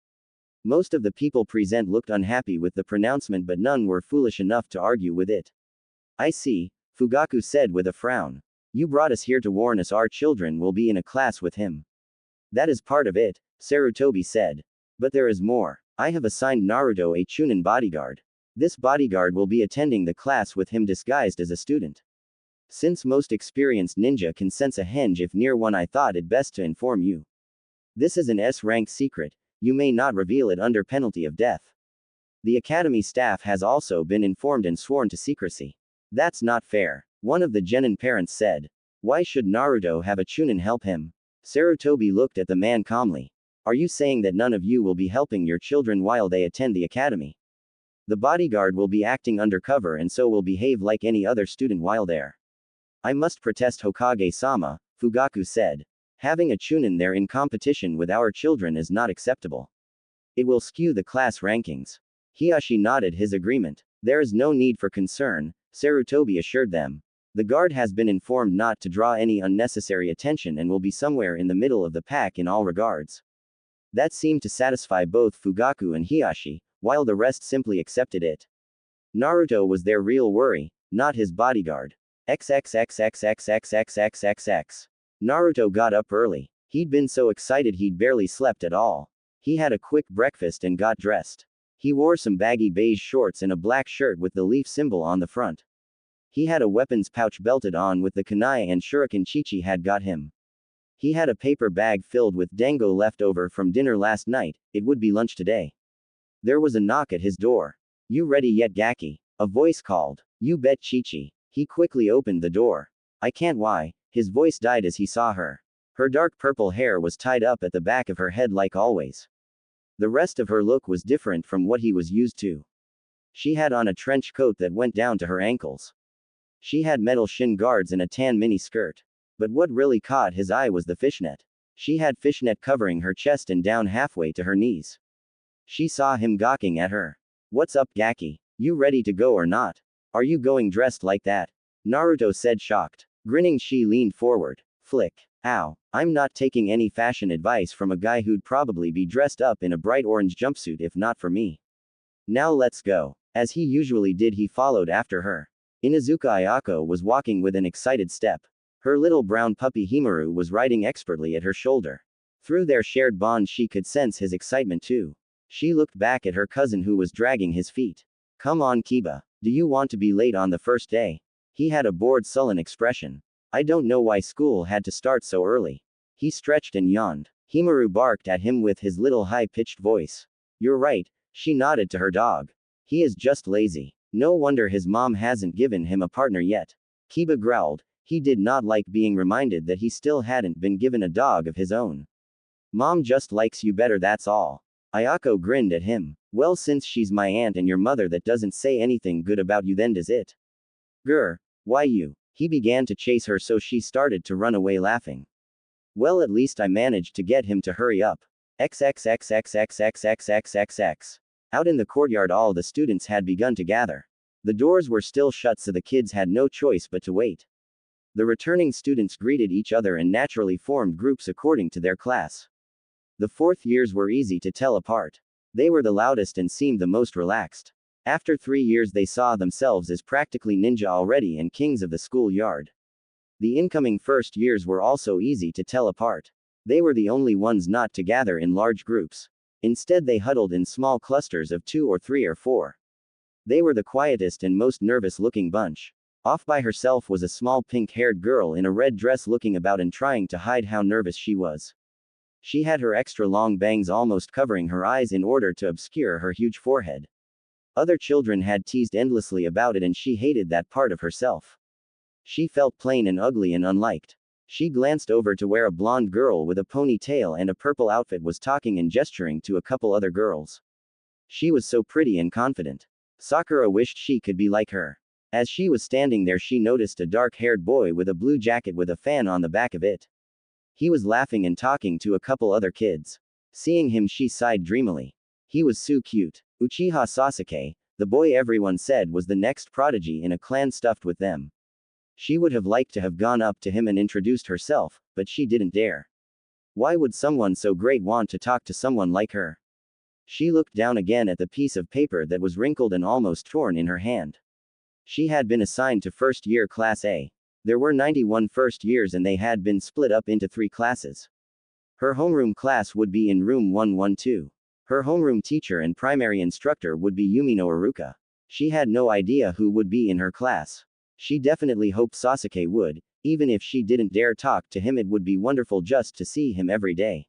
Most of the people present looked unhappy with the pronouncement, but none were foolish enough to argue with it. I see, Fugaku said with a frown. You brought us here to warn us our children will be in a class with him. That is part of it, Sarutobi said. But there is more. I have assigned Naruto a Chunin bodyguard. This bodyguard will be attending the class with him disguised as a student. Since most experienced ninja can sense a henge if near one, I thought it best to inform you. This is an S-rank secret. You may not reveal it under penalty of death. The academy staff has also been informed and sworn to secrecy. That's not fair, one of the genin parents said. Why should Naruto have a Chunin help him? Sarutobi looked at the man calmly. Are you saying that none of you will be helping your children while they attend the academy? The bodyguard will be acting undercover and so will behave like any other student while there. I must protest, Hokage-sama, Fugaku said. Having a Chunin there in competition with our children is not acceptable. It will skew the class rankings. Hiashi nodded his agreement. There is no need for concern, Sarutobi assured them. The guard has been informed not to draw any unnecessary attention and will be somewhere in the middle of the pack in all regards. That seemed to satisfy both Fugaku and Hiashi, while the rest simply accepted it. Naruto was their real worry, not his bodyguard. XXXXXXXXXX. Naruto got up early. He'd been so excited he'd barely slept at all. He had a quick breakfast and got dressed. He wore some baggy beige shorts and a black shirt with the leaf symbol on the front. He had a weapons pouch belted on with the kunai and shuriken Chi-Chi had got him. He had a paper bag filled with dango left over from dinner last night. It would be lunch today. There was a knock at his door. You ready yet, Gaki? A voice called. You bet, Chi-Chi. He quickly opened the door. I can't. Why? His voice died as he saw her. Her dark purple hair was tied up at the back of her head like always. The rest of her look was different from what he was used to. She had on a trench coat that went down to her ankles. She had metal shin guards and a tan mini skirt. But what really caught his eye was the fishnet. She had fishnet covering her chest and down halfway to her knees. She saw him gawking at her. What's up, Gaki? You ready to go or not? Are you going dressed like that? Naruto said, shocked. Grinning, she leaned forward. Flick. Ow. I'm not taking any fashion advice from a guy who'd probably be dressed up in a bright orange jumpsuit if not for me. Now let's go. As he usually did, he followed after her. Inuzuka Ayako was walking with an excited step. Her little brown puppy Himaru was riding expertly at her shoulder. Through their shared bond, she could sense his excitement too. She looked back at her cousin who was dragging his feet. Come on, Kiba. Do you want to be late on the first day? He had a bored, sullen expression. I don't know why school had to start so early. He stretched and yawned. Himaru barked at him with his little high-pitched voice. You're right, she nodded to her dog. He is just lazy. No wonder his mom hasn't given him a partner yet. Kiba growled. He did not like being reminded that he still hadn't been given a dog of his own. Mom just likes you better, that's all. Ayako grinned at him. Well, since she's my aunt and your mother, that doesn't say anything good about you then, does it? Grr. Why you? He began to chase her, so she started to run away laughing. Well, at least I managed to get him to hurry up. XXXXXXXXXXX. Out in the courtyard, all the students had begun to gather. The doors were still shut, so the kids had no choice but to wait. The returning students greeted each other and naturally formed groups according to their class. The fourth years were easy to tell apart. They were the loudest and seemed the most relaxed. After 3 years, they saw themselves as practically ninja already and kings of the schoolyard. The incoming first years were also easy to tell apart. They were the only ones not to gather in large groups. Instead, they huddled in small clusters of 2 or 3 or 4. They were the quietest and most nervous-looking bunch. Off by herself was a small pink-haired girl in a red dress, looking about and trying to hide how nervous she was. She had her extra long bangs almost covering her eyes in order to obscure her huge forehead. Other children had teased endlessly about it, and she hated that part of herself. She felt plain and ugly and unliked. She glanced over to where a blonde girl with a ponytail and a purple outfit was talking and gesturing to a couple other girls. She was so pretty and confident. Sakura wished she could be like her. As she was standing there, she noticed a dark-haired boy with a blue jacket with a fan on the back of it. He was laughing and talking to a couple other kids. Seeing him, she sighed dreamily. He was so cute. Uchiha Sasuke, the boy everyone said was the next prodigy in a clan stuffed with them. She would have liked to have gone up to him and introduced herself, but she didn't dare. Why would someone so great want to talk to someone like her? She looked down again at the piece of paper that was wrinkled and almost torn in her hand. She had been assigned to first year class A. There were 91 first years and they had been split up into 3 classes. Her homeroom class would be in room 112. Her homeroom teacher and primary instructor would be Yumino Aruka. She had no idea who would be in her class. She definitely hoped Sasuke would. Even if she didn't dare talk to him, it would be wonderful just to see him every day.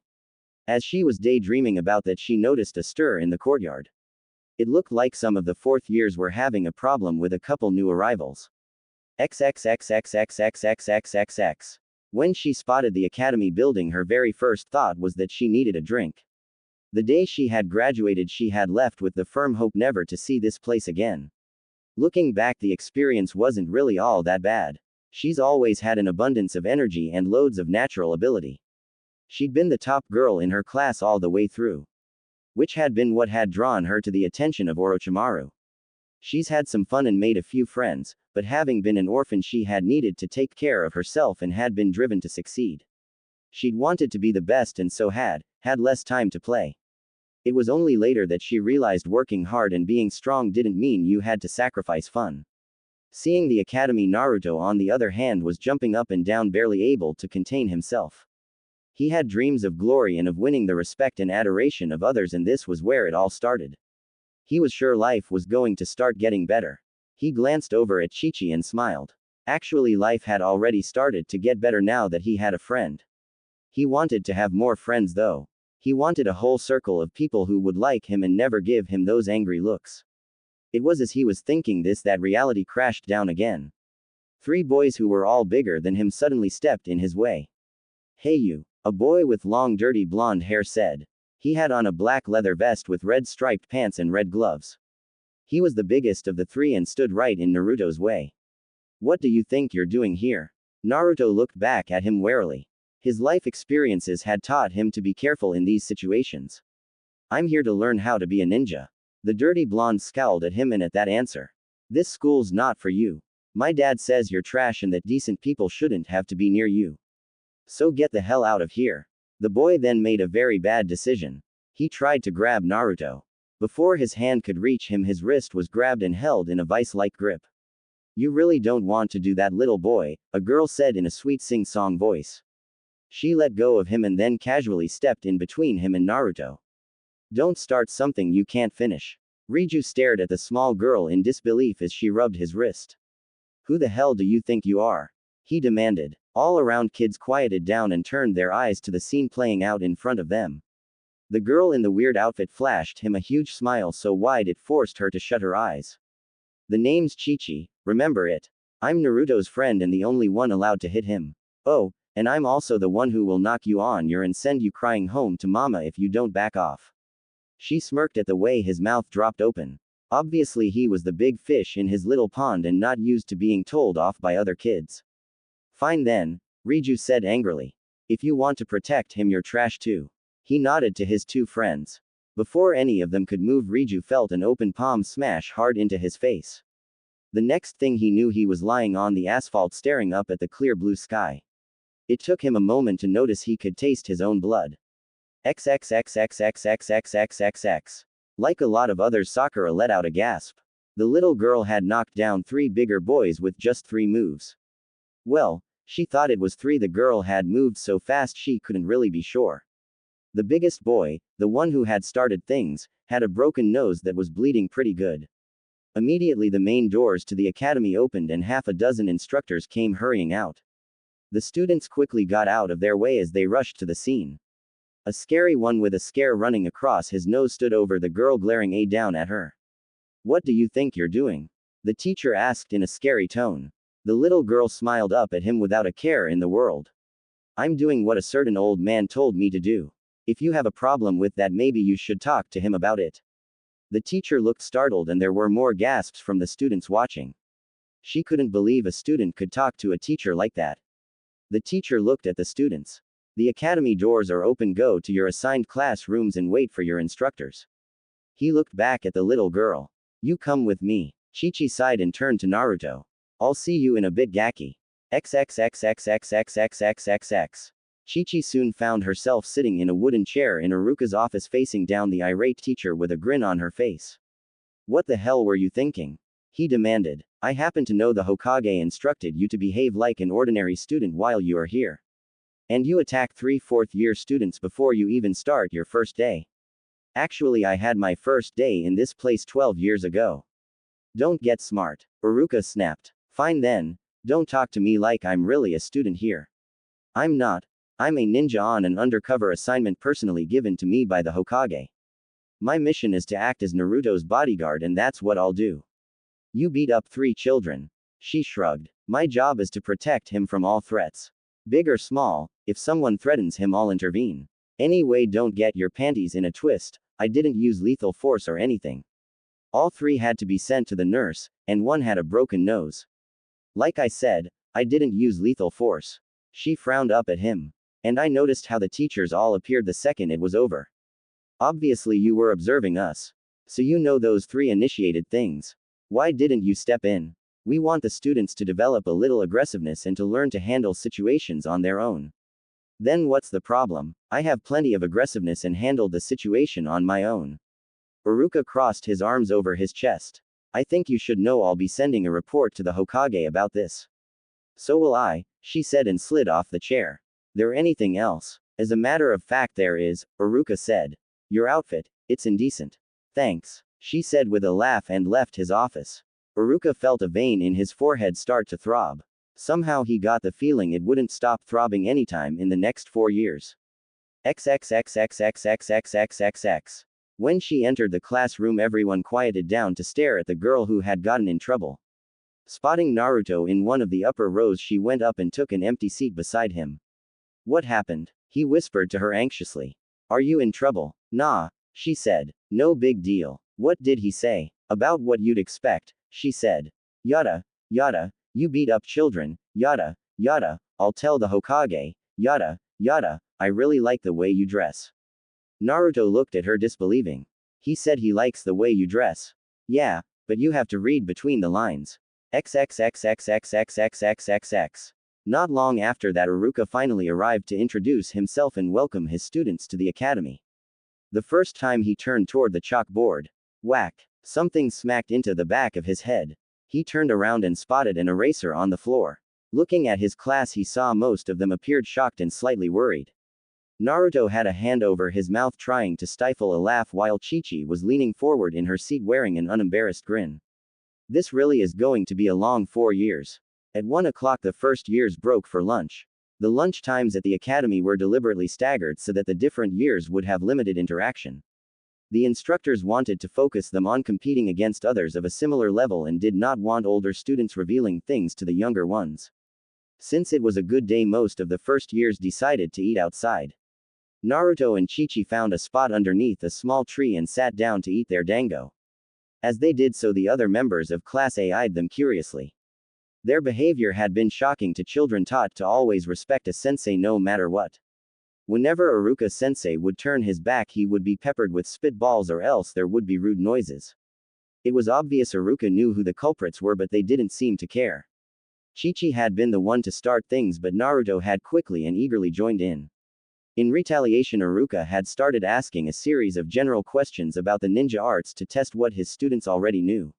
As she was daydreaming about that, she noticed a stir in the courtyard. It looked like some of the fourth years were having a problem with a couple new arrivals. XXXXXXXXXXX. When she spotted the academy building, her very first thought was that she needed a drink. The day she had graduated, she had left with the firm hope never to see this place again. Looking back, the experience wasn't really all that bad. She's always had an abundance of energy and loads of natural ability. She'd been the top girl in her class all the way through, which had been what had drawn her to the attention of Orochimaru. She's had some fun and made a few friends, but having been an orphan, she had needed to take care of herself and had been driven to succeed. She'd wanted to be the best and so had less time to play. It was only later that she realized working hard and being strong didn't mean you had to sacrifice fun. Seeing the academy, Naruto on the other hand was jumping up and down, barely able to contain himself. He had dreams of glory and of winning the respect and adoration of others, and this was where it all started. He was sure life was going to start getting better. He glanced over at Chi-Chi and smiled. Actually, life had already started to get better now that he had a friend. He wanted to have more friends though. He wanted a whole circle of people who would like him and never give him those angry looks. It was as he was thinking this that reality crashed down again. 3 boys who were all bigger than him suddenly stepped in his way. Hey you, a boy with long dirty blonde hair said. He had on a black leather vest with red striped pants and red gloves. He was the biggest of the 3 and stood right in Naruto's way. What do you think you're doing here? Naruto looked back at him warily. His life experiences had taught him to be careful in these situations. I'm here to learn how to be a ninja. The dirty blonde scowled at him and at that answer. This school's not for you. My dad says you're trash and that decent people shouldn't have to be near you. So get the hell out of here. The boy then made a very bad decision. He tried to grab Naruto. Before his hand could reach him, his wrist was grabbed and held in a vice-like grip. You really don't want to do that, little boy, a girl said in a sweet sing-song voice. She let go of him and then casually stepped in between him and Naruto. Don't start something you can't finish. Riju stared at the small girl in disbelief as she rubbed his wrist. Who the hell do you think you are? He demanded. All around kids quieted down and turned their eyes to the scene playing out in front of them. The girl in the weird outfit flashed him a huge smile so wide it forced her to shut her eyes. The name's Chi-Chi, remember it? I'm Naruto's friend and the only one allowed to hit him. Oh, and I'm also the one who will knock you on your and send you crying home to mama if you don't back off. She smirked at the way his mouth dropped open. Obviously he was the big fish in his little pond and not used to being told off by other kids. Fine then, Riju said angrily. If you want to protect him, you're trash too. He nodded to his two friends. Before any of them could move, Riju felt an open palm smash hard into his face. The next thing he knew, he was lying on the asphalt staring up at the clear blue sky. It took him a moment to notice he could taste his own blood. XXXXXXXXXX. Like a lot of others, Sakura let out a gasp. The little girl had knocked down 3 bigger boys with just 3 moves. Well, she thought it was 3. The girl had moved so fast she couldn't really be sure. The biggest boy, the one who had started things, had a broken nose that was bleeding pretty good. Immediately the main doors to the academy opened and half a dozen instructors came hurrying out. The students quickly got out of their way as they rushed to the scene. A scary one with a scare running across his nose stood over the girl, glaring down at her. What do you think you're doing? The teacher asked in a scary tone. The little girl smiled up at him without a care in the world. I'm doing what a certain old man told me to do. If you have a problem with that, maybe you should talk to him about it. The teacher looked startled and there were more gasps from the students watching. She couldn't believe a student could talk to a teacher like that. The teacher looked at the students. The academy doors are open. Go to your assigned classrooms and wait for your instructors. He looked back at the little girl. You come with me. Chi-Chi sighed and turned to Naruto. I'll see you in a bit, Gaki. XXXXXXXXXXX. Chi-Chi soon found herself sitting in a wooden chair in Iruka's office facing down the irate teacher with a grin on her face. What the hell were you thinking? He demanded. I happen to know the Hokage instructed you to behave like an ordinary student while you are here. And you attack 3 fourth-year students before you even start your first day. Actually, I had my first day in this place 12 years ago. Don't get smart. Iruka snapped. Fine then, don't talk to me like I'm really a student here. I'm not. I'm a ninja on an undercover assignment personally given to me by the Hokage. My mission is to act as Naruto's bodyguard, and that's what I'll do. You beat up 3 children. She shrugged. My job is to protect him from all threats. Big or small, if someone threatens him, I'll intervene. Anyway, don't get your panties in a twist, I didn't use lethal force or anything. All 3 had to be sent to the nurse, and 1 had a broken nose. Like I said, I didn't use lethal force. She frowned up at him. And I noticed how the teachers all appeared the second it was over. Obviously you were observing us. So you know those 3 initiated things. Why didn't you step in? We want the students to develop a little aggressiveness and to learn to handle situations on their own. Then what's the problem? I have plenty of aggressiveness and handled the situation on my own. Iruka crossed his arms over his chest. I think you should know I'll be sending a report to the Hokage about this. So will I, she said and slid off the chair. There anything else? As a matter of fact there is, Iruka said. Your outfit, it's indecent. Thanks, she said with a laugh and left his office. Iruka felt a vein in his forehead start to throb. Somehow he got the feeling it wouldn't stop throbbing anytime in the next 4 years. XXXXXXXXXXX. When she entered the classroom, everyone quieted down to stare at the girl who had gotten in trouble. Spotting Naruto in one of the upper rows, she went up and took an empty seat beside him. What happened? He whispered to her anxiously. Are you in trouble? Nah, she said. No big deal. What did he say? About what you'd expect, she said. Yada, yada, You beat up children, yada, yada, I'll tell the Hokage, yada, yada, I really like the way you dress. Naruto looked at her disbelieving. He said he likes the way you dress. Yeah, but you have to read between the lines. XXXXXXXXXXX. Not long after that, Iruka finally arrived to introduce himself and welcome his students to the academy. The first time he turned toward the chalkboard. Whack! Something smacked into the back of his head. He turned around and spotted an eraser on the floor. Looking at his class, he saw most of them appeared shocked and slightly worried. Naruto had a hand over his mouth trying to stifle a laugh while Chi-Chi was leaning forward in her seat wearing an unembarrassed grin. This really is going to be a long 4 years. At 1 o'clock the first years broke for lunch. The lunch times at the academy were deliberately staggered so that the different years would have limited interaction. The instructors wanted to focus them on competing against others of a similar level and did not want older students revealing things to the younger ones. Since it was a good day, most of the first years decided to eat outside. Naruto and Chi-Chi found a spot underneath a small tree and sat down to eat their dango. As they did so, the other members of Class A eyed them curiously. Their behavior had been shocking to children taught to always respect a sensei no matter what. Whenever Iruka sensei would turn his back, he would be peppered with spitballs or else there would be rude noises. It was obvious Iruka knew who the culprits were, but they didn't seem to care. Chi-Chi had been the one to start things, but Naruto had quickly and eagerly joined in. In retaliation, Iruka had started asking a series of general questions about the ninja arts to test what his students already knew.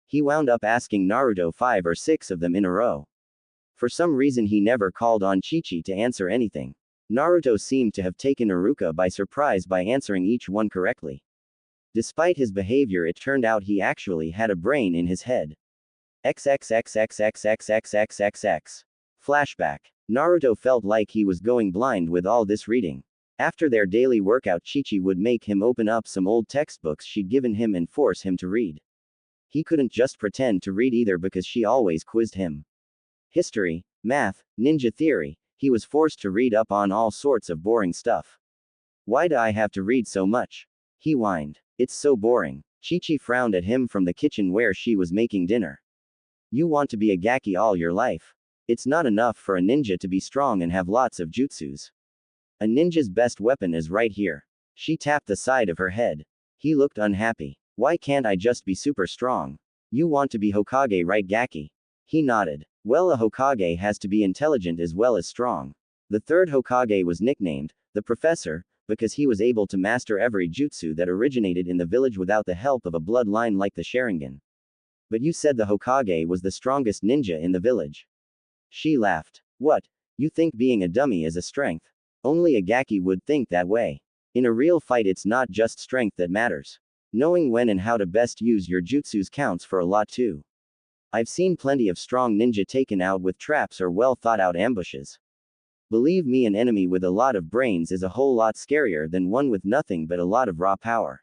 He wound up asking Naruto 5 or 6 of them in a row. For some reason he never called on Chi-Chi to answer anything. Naruto seemed to have taken Iruka by surprise by answering each one correctly. Despite his behavior, it turned out he actually had a brain in his head. XXXXXXXXXXX. Flashback. Naruto felt like he was going blind with all this reading. After their daily workout, Chi-Chi would make him open up some old textbooks she'd given him and force him to read. He couldn't just pretend to read either because she always quizzed him. History, math, ninja theory, he was forced to read up on all sorts of boring stuff. Why do I have to read so much? He whined. It's so boring. Chi-Chi frowned at him from the kitchen where she was making dinner. You want to be a gaki all your life. It's not enough for a ninja to be strong and have lots of jutsus. A ninja's best weapon is right here. She tapped the side of her head. He looked unhappy. Why can't I just be super strong? You want to be Hokage, right, Gaki? He nodded. Well, a Hokage has to be intelligent as well as strong. The third Hokage was nicknamed the Professor because he was able to master every jutsu that originated in the village without the help of a bloodline like the Sharingan. But you said the Hokage was the strongest ninja in the village. She laughed. What? You think being a dummy is a strength? Only a Gaki would think that way. In a real fight, it's not just strength that matters. Knowing when and how to best use your jutsus counts for a lot too. I've seen plenty of strong ninja taken out with traps or well thought out ambushes. Believe me, an enemy with a lot of brains is a whole lot scarier than one with nothing but a lot of raw power.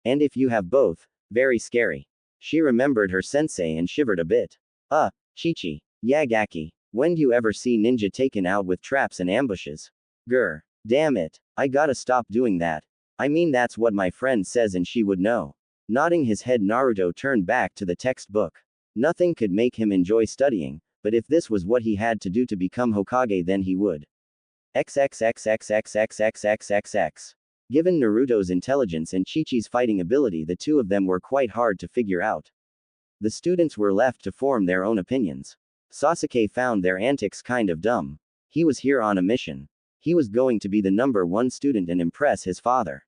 And if you have both, very scary. She remembered her sensei and shivered a bit. Chi-Chi. Yeah, Gaki. When do you ever see ninja taken out with traps and ambushes? Grr. Damn it. I gotta stop doing that. I mean, that's what my friend says and she would know. Nodding his head, Naruto turned back to the textbook. Nothing could make him enjoy studying, but if this was what he had to do to become Hokage, then he would. XXXXXXXXXXX. Given Naruto's intelligence and Chi-Chi's fighting ability, the two of them were quite hard to figure out. The students were left to form their own opinions. Sasuke found their antics kind of dumb. He was here on a mission. He was going to be the #1 student and impress his father.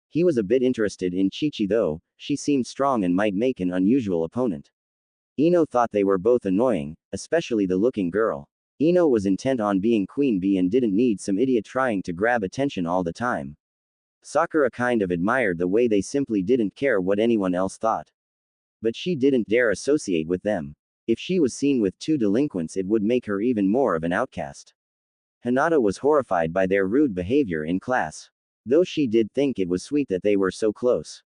He was a bit interested in Chi-Chi though, she seemed strong and might make an unusual opponent. Ino thought they were both annoying, especially the looking girl. Ino was intent on being queen bee and didn't need some idiot trying to grab attention all the time. Sakura kind of admired the way they simply didn't care what anyone else thought. But she didn't dare associate with them. If she was seen with 2 delinquents, it would make her even more of an outcast. Hinata was horrified by their rude behavior in class. Though she did think it was sweet that they were so close.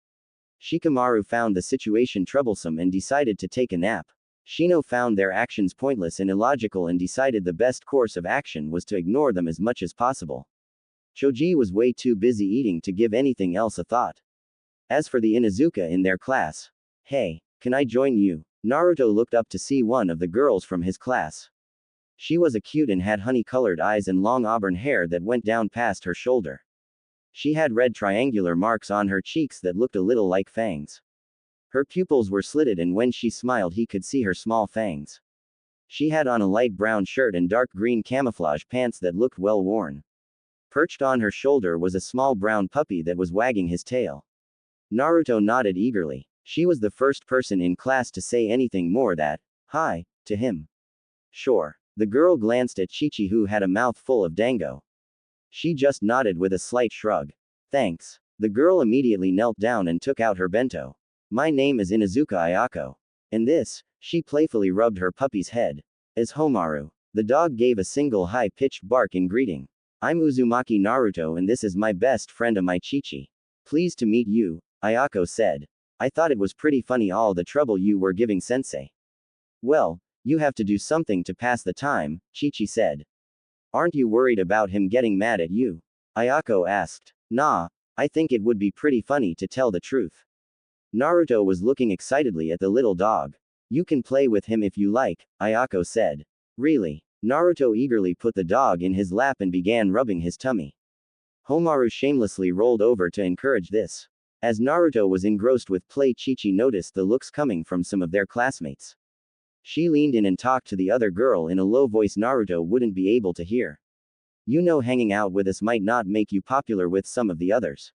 Shikamaru found the situation troublesome and decided to take a nap. Shino found their actions pointless and illogical and decided the best course of action was to ignore them as much as possible. Choji was way too busy eating to give anything else a thought. As for the Inuzuka in their class, hey, can I join you? Naruto looked up to see one of the girls from his class. She was cute and had honey-colored eyes and long auburn hair that went down past her shoulder. She had red triangular marks on her cheeks that looked a little like fangs. Her pupils were slitted and when she smiled he could see her small fangs. She had on a light brown shirt and dark green camouflage pants that looked well worn. Perched on her shoulder was a small brown puppy that was wagging his tail. Naruto nodded eagerly. She was the first person in class to say anything more than, "Hi," to him. "Sure." The girl glanced at Chi-Chi who had a mouth full of dango. She just nodded with a slight shrug. "Thanks." The girl immediately knelt down and took out her bento. "My name is Inuzuka Ayako. And this," she playfully rubbed her puppy's head, "is Homaru." The dog gave a single high-pitched bark in greeting. "I'm Uzumaki Naruto and this is my best friend Chi-Chi. Pleased to meet you," Ayako said. "I thought it was pretty funny all the trouble you were giving sensei." "Well, you have to do something to pass the time," Chi-Chi said. "Aren't you worried about him getting mad at you?" Ayako asked. "Nah, I think it would be pretty funny to tell the truth." Naruto was looking excitedly at the little dog. "You can play with him if you like," Ayako said. "Really?" Naruto eagerly put the dog in his lap and began rubbing his tummy. Homaru shamelessly rolled over to encourage this. As Naruto was engrossed with play, Chi-Chi noticed the looks coming from some of their classmates. She leaned in and talked to the other girl in a low voice Naruto wouldn't be able to hear. "You know hanging out with us might not make you popular with some of the others."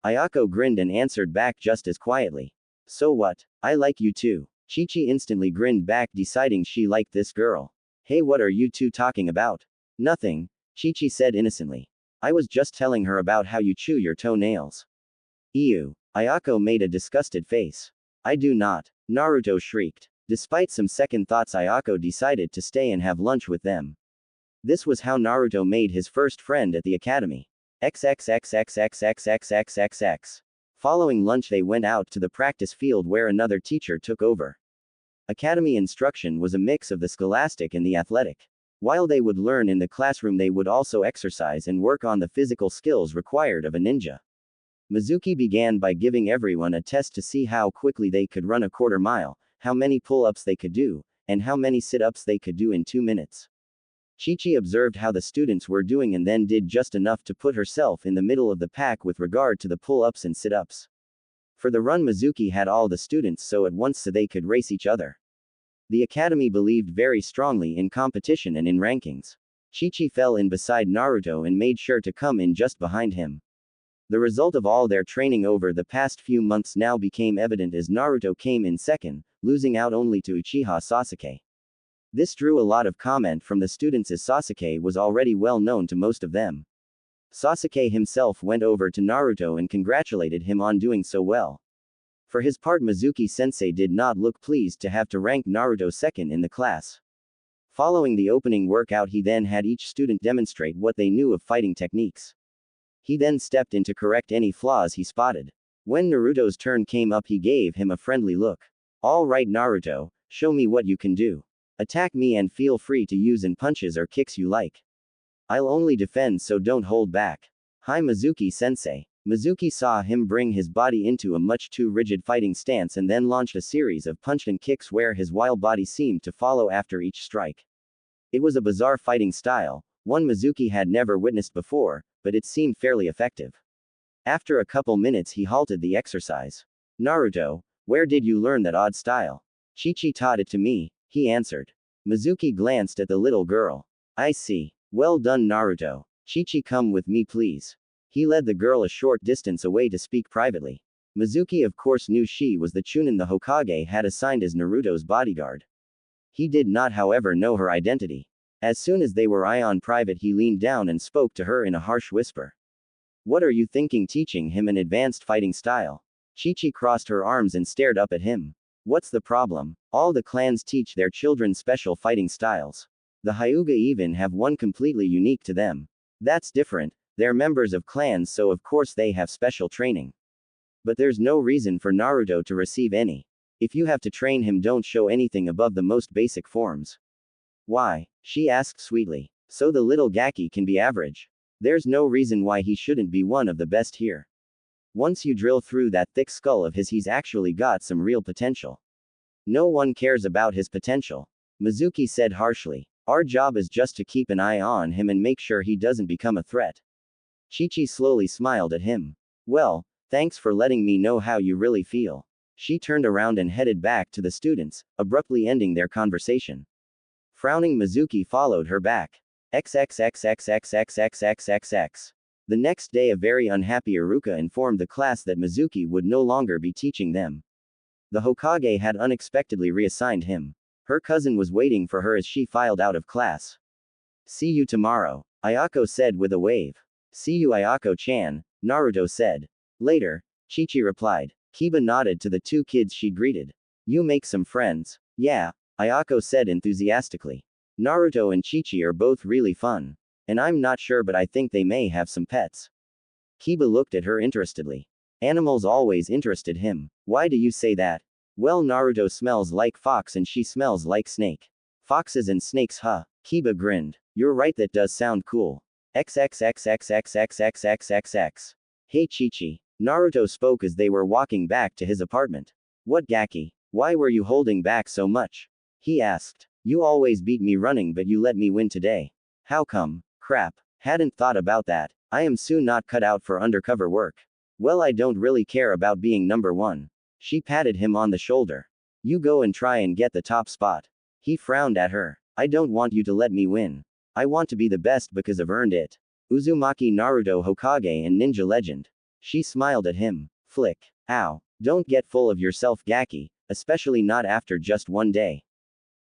Ayako grinned and answered back just as quietly. "So what? I like you too." Chi-Chi instantly grinned back, deciding she liked this girl. "Hey, what are you two talking about?" "Nothing," Chi-Chi said innocently. "I was just telling her about how you chew your toenails." "Ew." Ayako made a disgusted face. "I do not," Naruto shrieked. Despite some second thoughts, Ayako decided to stay and have lunch with them. This was how Naruto made his first friend at the academy. XXXXXXXXXX. Following lunch they went out to the practice field where another teacher took over. Academy instruction was a mix of the scholastic and the athletic. While they would learn in the classroom, they would also exercise and work on the physical skills required of a ninja. Mizuki began by giving everyone a test to see how quickly they could run a quarter mile, how many pull-ups they could do, and how many sit-ups they could do in 2 minutes. Chi-Chi observed how the students were doing and then did just enough to put herself in the middle of the pack with regard to the pull-ups and sit-ups. For the run, Mizuki had all the students so at once so they could race each other. The academy believed very strongly in competition and in rankings. Chi-Chi fell in beside Naruto and made sure to come in just behind him. The result of all their training over the past few months now became evident as Naruto came in second, losing out only to Uchiha Sasuke. This drew a lot of comment from the students as Sasuke was already well known to most of them. Sasuke himself went over to Naruto and congratulated him on doing so well. For his part, Mizuki-sensei did not look pleased to have to rank Naruto second in the class. Following the opening workout, he then had each student demonstrate what they knew of fighting techniques. He then stepped in to correct any flaws he spotted. When Naruto's turn came up, he gave him a friendly look. "All right, Naruto, show me what you can do. Attack me and feel free to use in punches or kicks you like. I'll only defend, so don't hold back." "Hi, Mizuki-sensei." Mizuki saw him bring his body into a much too rigid fighting stance and then launched a series of punch and kicks where his wild body seemed to follow after each strike. It was a bizarre fighting style, one Mizuki had never witnessed before, but it seemed fairly effective. After a couple minutes he halted the exercise. "Naruto, where did you learn that odd style?" "Chi-Chi taught it to me," he answered. Mizuki glanced at the little girl. "I see. Well done, Naruto. Chi-Chi, come with me please." He led the girl a short distance away to speak privately. Mizuki of course knew she was the Chunin the Hokage had assigned as Naruto's bodyguard. He did not, however, know her identity. As soon as they were in private, he leaned down and spoke to her in a harsh whisper. "What are you thinking teaching him an advanced fighting style?" Chi-Chi crossed her arms and stared up at him. "What's the problem? All the clans teach their children special fighting styles. The Hyuga even have one completely unique to them. That's different, they're members of clans so of course they have special training. But there's no reason for Naruto to receive any. If you have to train him, don't show anything above the most basic forms." "Why?" she asked sweetly. "So the little Gaki can be average. There's no reason why he shouldn't be one of the best here. Once you drill through that thick skull of his, he's actually got some real potential." No one cares about his potential. Mizuki said harshly. Our job is just to keep an eye on him and make sure he doesn't become a threat. Chichi slowly smiled at him. Well, thanks for letting me know how you really feel. She turned around and headed back to the students, abruptly ending their conversation. Frowning Mizuki followed her back. XXXXXXXXXXX. The next day, a very unhappy Iruka informed the class that Mizuki would no longer be teaching them. The Hokage had unexpectedly reassigned him. Her cousin was waiting for her as she filed out of class. See you tomorrow, Ayako said with a wave. See you, Ayako-chan, Naruto said. Later, Chichi replied. Kiba nodded to the two kids she greeted. You make some friends. Yeah, Ayako said enthusiastically. Naruto and Chichi are both really fun. And I'm not sure, but I think they may have some pets. Kiba looked at her interestedly. Animals always interested him. Why do you say that? Well, Naruto smells like fox and she smells like snake. Foxes and snakes, huh? Kiba grinned. You're right, that does sound cool. XXXXXXXXXXX. Hey Chichi. Naruto spoke as they were walking back to his apartment. What, Gaki? Why were you holding back so much? He asked. You always beat me running, but you let me win today. How come? Crap. Hadn't thought about that. I am soon not cut out for undercover work. Well, I don't really care about being number one. She patted him on the shoulder. You go and try and get the top spot. He frowned at her. I don't want you to let me win. I want to be the best because I've earned it. Uzumaki Naruto Hokage and ninja legend. She smiled at him. Flick. Ow. Don't get full of yourself, Gaki, especially not after just one day.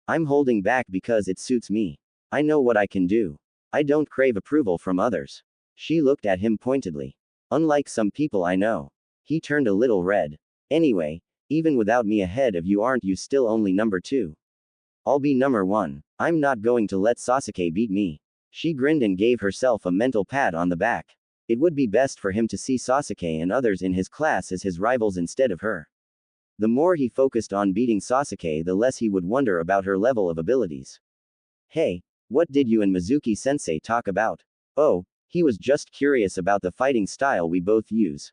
I'm holding back because it suits me. I know what I can do. I don't crave approval from others. She looked at him pointedly. Unlike some people I know. He turned a little red. Anyway, even without me ahead of you, aren't you still only number 2? I'll be number 1. I'm not going to let Sasuke beat me. She grinned and gave herself a mental pat on the back. It would be best for him to see Sasuke and others in his class as his rivals instead of her. The more he focused on beating Sasuke, the less he would wonder about her level of abilities. Hey, what did you and Mizuki-sensei talk about? Oh, he was just curious about the fighting style we both use.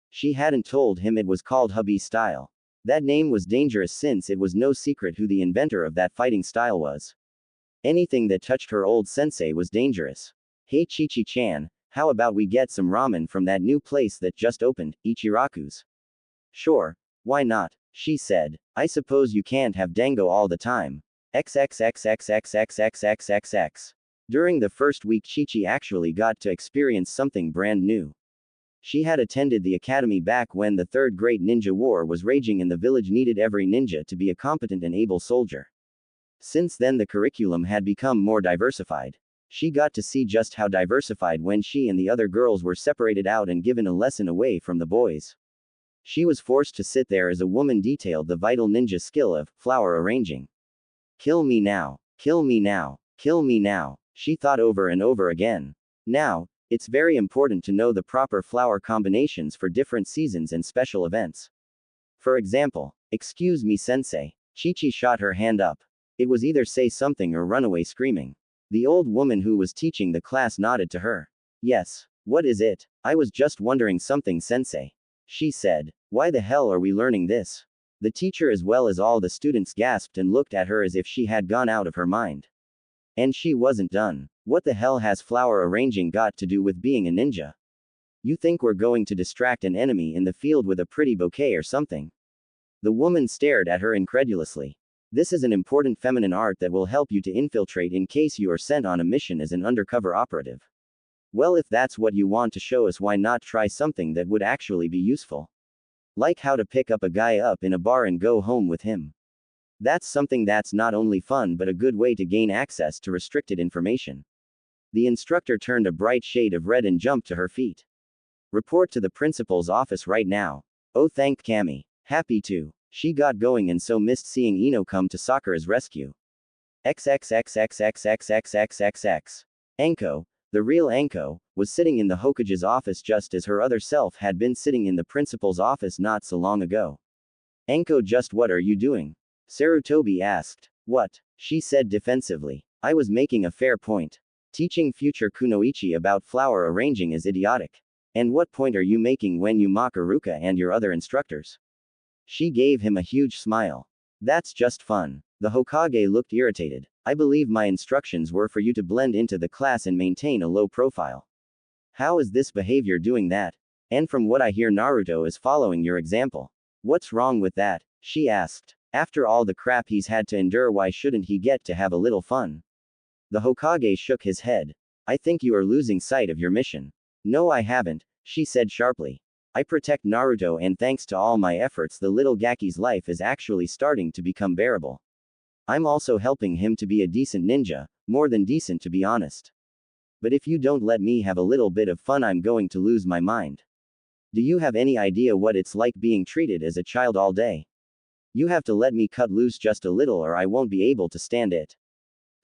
She hadn't told him it was called hubby style. That name was dangerous since it was no secret who the inventor of that fighting style was. Anything that touched her old sensei was dangerous. Hey Chichi-chan, how about we get some ramen from that new place that just opened, Ichiraku's? Sure, why not? She said. I suppose you can't have dango all the time. XXXXXXXXXXX. During the first week, Chichi actually got to experience something brand new. She had attended the academy back when the Third Great Ninja War was raging and the village needed every ninja to be a competent and able soldier. Since then, the curriculum had become more diversified. She got to see just how diversified when she and the other girls were separated out and given a lesson away from the boys. She was forced to sit there as a woman detailed the vital ninja skill of flower arranging. Kill me now, kill me now, kill me now, she thought over and over again. Now, it's very important to know the proper flower combinations for different seasons and special events. For example, excuse me sensei. Chichi shot her hand up. It was either say something or run away screaming. The old woman who was teaching the class nodded to her. Yes. What is it? I was just wondering something, sensei. She said. Why the hell are we learning this? The teacher as well as all the students gasped and looked at her as if she had gone out of her mind. And she wasn't done. What the hell has flower arranging got to do with being a ninja? You think we're going to distract an enemy in the field with a pretty bouquet or something? The woman stared at her incredulously. This is an important feminine art that will help you to infiltrate in case you are sent on a mission as an undercover operative. Well, if that's what you want to show us, why not try something that would actually be useful? Like how to pick up a guy up in a bar and go home with him. That's something that's not only fun but a good way to gain access to restricted information. The instructor turned a bright shade of red and jumped to her feet. Report to the principal's office right now. Oh, thanked Cammy. Happy to. She got going and so missed seeing Ino come to Sakura's rescue. XXXXXXXXXXX. Anko, the real Anko, was sitting in the Hokage's office just as her other self had been sitting in the principal's office not so long ago. Anko, just what are you doing? Sarutobi asked. What? She said defensively. I was making a fair point. Teaching future Kunoichi about flower arranging is idiotic. And what point are you making when you mock Iruka and your other instructors? She gave him a huge smile. That's just fun. The Hokage looked irritated. I believe my instructions were for you to blend into the class and maintain a low profile. How is this behavior doing that? And from what I hear, Naruto is following your example. What's wrong with that? She asked. After all the crap he's had to endure, why shouldn't he get to have a little fun? The Hokage shook his head. I think you are losing sight of your mission. No, I haven't, she said sharply. I protect Naruto, and thanks to all my efforts, the little Gaki's life is actually starting to become bearable. I'm also helping him to be a decent ninja, more than decent to be honest. But if you don't let me have a little bit of fun, I'm going to lose my mind. Do you have any idea what it's like being treated as a child all day? You have to let me cut loose just a little or I won't be able to stand it.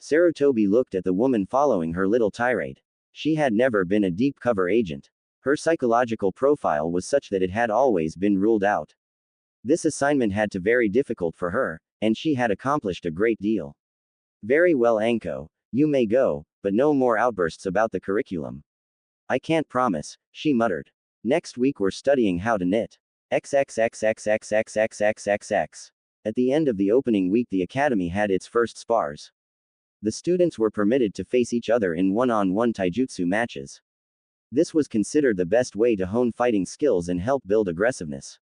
Sarutobi looked at the woman following her little tirade. She had never been a deep cover agent. Her psychological profile was such that it had always been ruled out. This assignment had to be very difficult for her, and she had accomplished a great deal. Very well, Anko, you may go, but no more outbursts about the curriculum. I can't promise, she muttered. Next week we're studying how to knit. XXXXXXXXXXX. At the end of the opening week, the academy had its first spars. The students were permitted to face each other in one-on-one taijutsu matches. This was considered the best way to hone fighting skills and help build aggressiveness.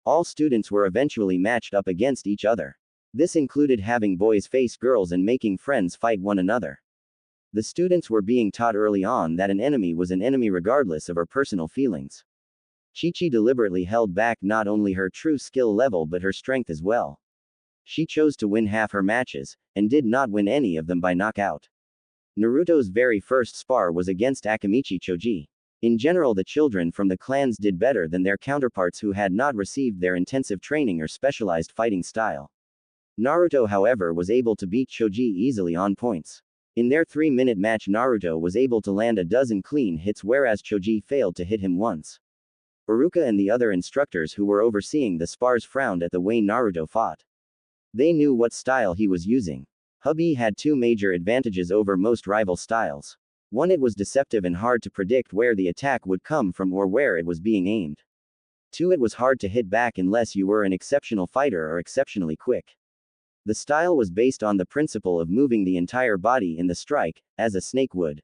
All students were eventually matched up against each other. This included having boys face girls and making friends fight one another. The students were being taught early on that an enemy was an enemy regardless of her personal feelings. Chi-Chi deliberately held back not only her true skill level but her strength as well. She chose to win half her matches, and did not win any of them by knockout. Naruto's very first spar was against Akamichi Choji. In general, the children from the clans did better than their counterparts who had not received their intensive training or specialized fighting style. Naruto, however, was able to beat Choji easily on points. In their 3-minute match, Naruto was able to land a dozen clean hits, whereas Choji failed to hit him once. Iruka and the other instructors who were overseeing the spars frowned at the way Naruto fought. They knew what style he was using. Hubby had two major advantages over most rival styles. One, it was deceptive and hard to predict where the attack would come from or where it was being aimed. Two, it was hard to hit back unless you were an exceptional fighter or exceptionally quick. The style was based on the principle of moving the entire body in the strike, as a snake would.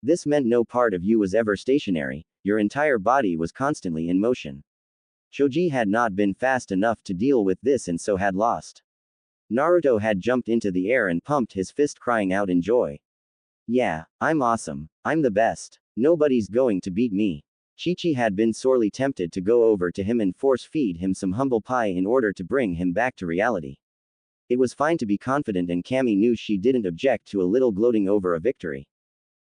This meant no part of you was ever stationary, your entire body was constantly in motion. Choji had not been fast enough to deal with this and so had lost. Naruto had jumped into the air and pumped his fist, crying out in joy. Yeah, I'm awesome. I'm the best. Nobody's going to beat me. Chi-Chi had been sorely tempted to go over to him and force feed him some humble pie in order to bring him back to reality. It was fine to be confident, and Kami knew she didn't object to a little gloating over a victory.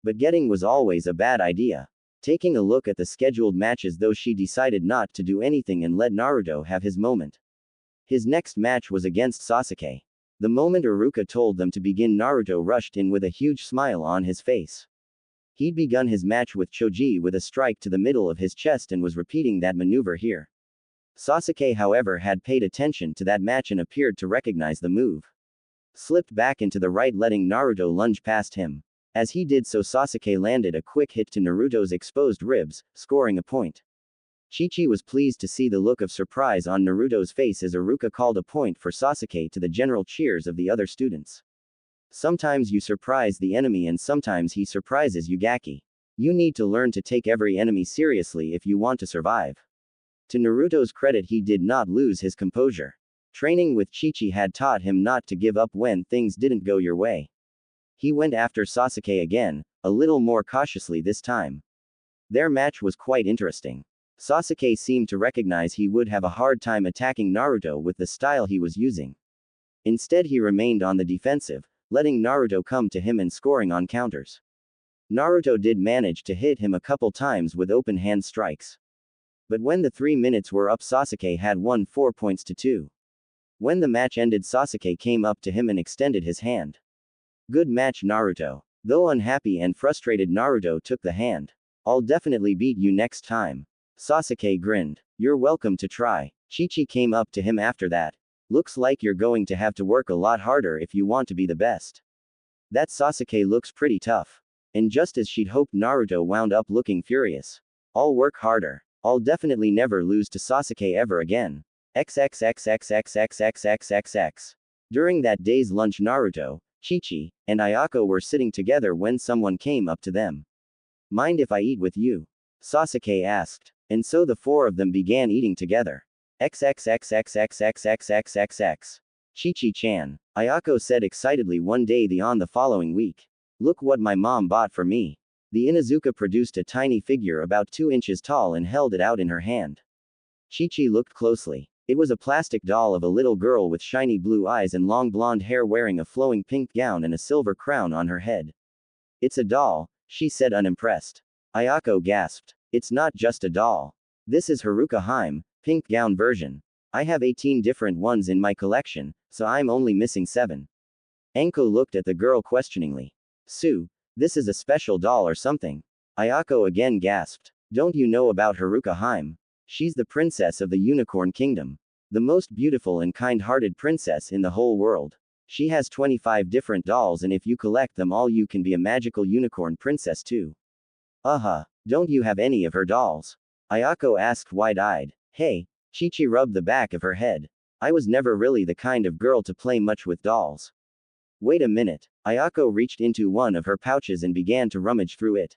But getting was always a bad idea. Taking a look at the scheduled matches, though, she decided not to do anything and let Naruto have his moment. His next match was against Sasuke. The moment Iruka told them to begin, Naruto rushed in with a huge smile on his face. He'd begun his match with Choji with a strike to the middle of his chest and was repeating that maneuver here. Sasuke, however, had paid attention to that match and appeared to recognize the move. Slipped back into the right, letting Naruto lunge past him. As he did so, Sasuke landed a quick hit to Naruto's exposed ribs, scoring a point. Chi-Chi was pleased to see the look of surprise on Naruto's face as Iruka called a point for Sasuke to the general cheers of the other students. Sometimes you surprise the enemy and sometimes he surprises you, Gaki. You need to learn to take every enemy seriously if you want to survive. To Naruto's credit, he did not lose his composure. Training with Chi-Chi had taught him not to give up when things didn't go your way. He went after Sasuke again, a little more cautiously this time. Their match was quite interesting. Sasuke seemed to recognize he would have a hard time attacking Naruto with the style he was using. Instead, he remained on the defensive, letting Naruto come to him and scoring on counters. Naruto did manage to hit him a couple times with open hand strikes. But when the 3 minutes were up, Sasuke had won 4 points to 2. When the match ended, Sasuke came up to him and extended his hand. Good match, Naruto. Though unhappy and frustrated, Naruto took the hand. I'll definitely beat you next time. Sasuke grinned. You're welcome to try. Chi-Chi came up to him after that. Looks like you're going to have to work a lot harder if you want to be the best. That Sasuke looks pretty tough. And just as she'd hoped, Naruto wound up looking furious. I'll work harder. I'll definitely never lose to Sasuke ever again. XXXXXXXXXX. During that day's lunch, Naruto, Chi-Chi, and Ayako were sitting together when someone came up to them. Mind if I eat with you? Sasuke asked. And so the four of them began eating together. XXXXXXXXXXX. Chi-Chi-chan, Ayako said excitedly one day on the following week. Look what my mom bought for me. The Inuzuka produced a tiny figure about 2 inches tall and held it out in her hand. Chi-Chi looked closely. It was a plastic doll of a little girl with shiny blue eyes and long blonde hair wearing a flowing pink gown and a silver crown on her head. It's a doll, she said unimpressed. Ayako gasped. It's not just a doll. This is Haruka Haim, pink gown version. I have 18 different ones in my collection, so I'm only missing 7. Anko looked at the girl questioningly. Sue, this is a special doll or something? Ayako again gasped. Don't you know about Haruka Haim? She's the princess of the Unicorn Kingdom. The most beautiful and kind-hearted princess in the whole world. She has 25 different dolls, and if you collect them all you can be a magical unicorn princess too. Don't you have any of her dolls? Ayako asked wide-eyed. Hey, Chi-Chi rubbed the back of her head. I was never really the kind of girl to play much with dolls. Wait a minute. Ayako reached into one of her pouches and began to rummage through it.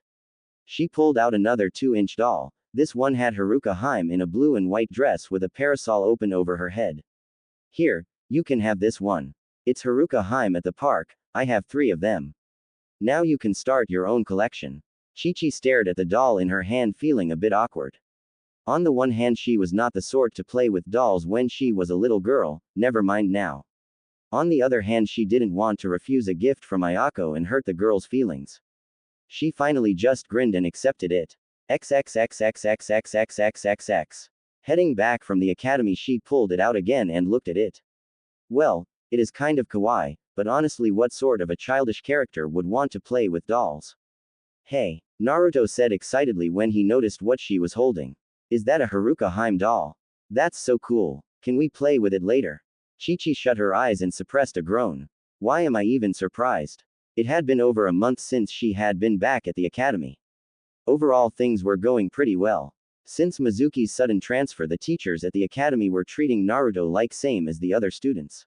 She pulled out another 2-inch doll. This one had Haruka Haim in a blue and white dress with a parasol open over her head. Here, you can have this one. It's Haruka Haim at the park, I have 3 of them. Now you can start your own collection. Chi-Chi stared at the doll in her hand, feeling a bit awkward. On the one hand, she was not the sort to play with dolls when she was a little girl, never mind now. On the other hand, she didn't want to refuse a gift from Ayako and hurt the girl's feelings. She finally just grinned and accepted it. XXXXXXXXXX. Heading back from the academy, she pulled it out again and looked at it. Well, it is kind of kawaii, but honestly, what sort of a childish character would want to play with dolls? Hey, Naruto said excitedly when he noticed what she was holding. Is that a Haruka Haim doll? That's so cool. Can we play with it later? Chi-Chi shut her eyes and suppressed a groan. Why am I even surprised? It had been over a month since she had been back at the academy. Overall, things were going pretty well. Since Mizuki's sudden transfer, the teachers at the academy were treating Naruto like same as the other students.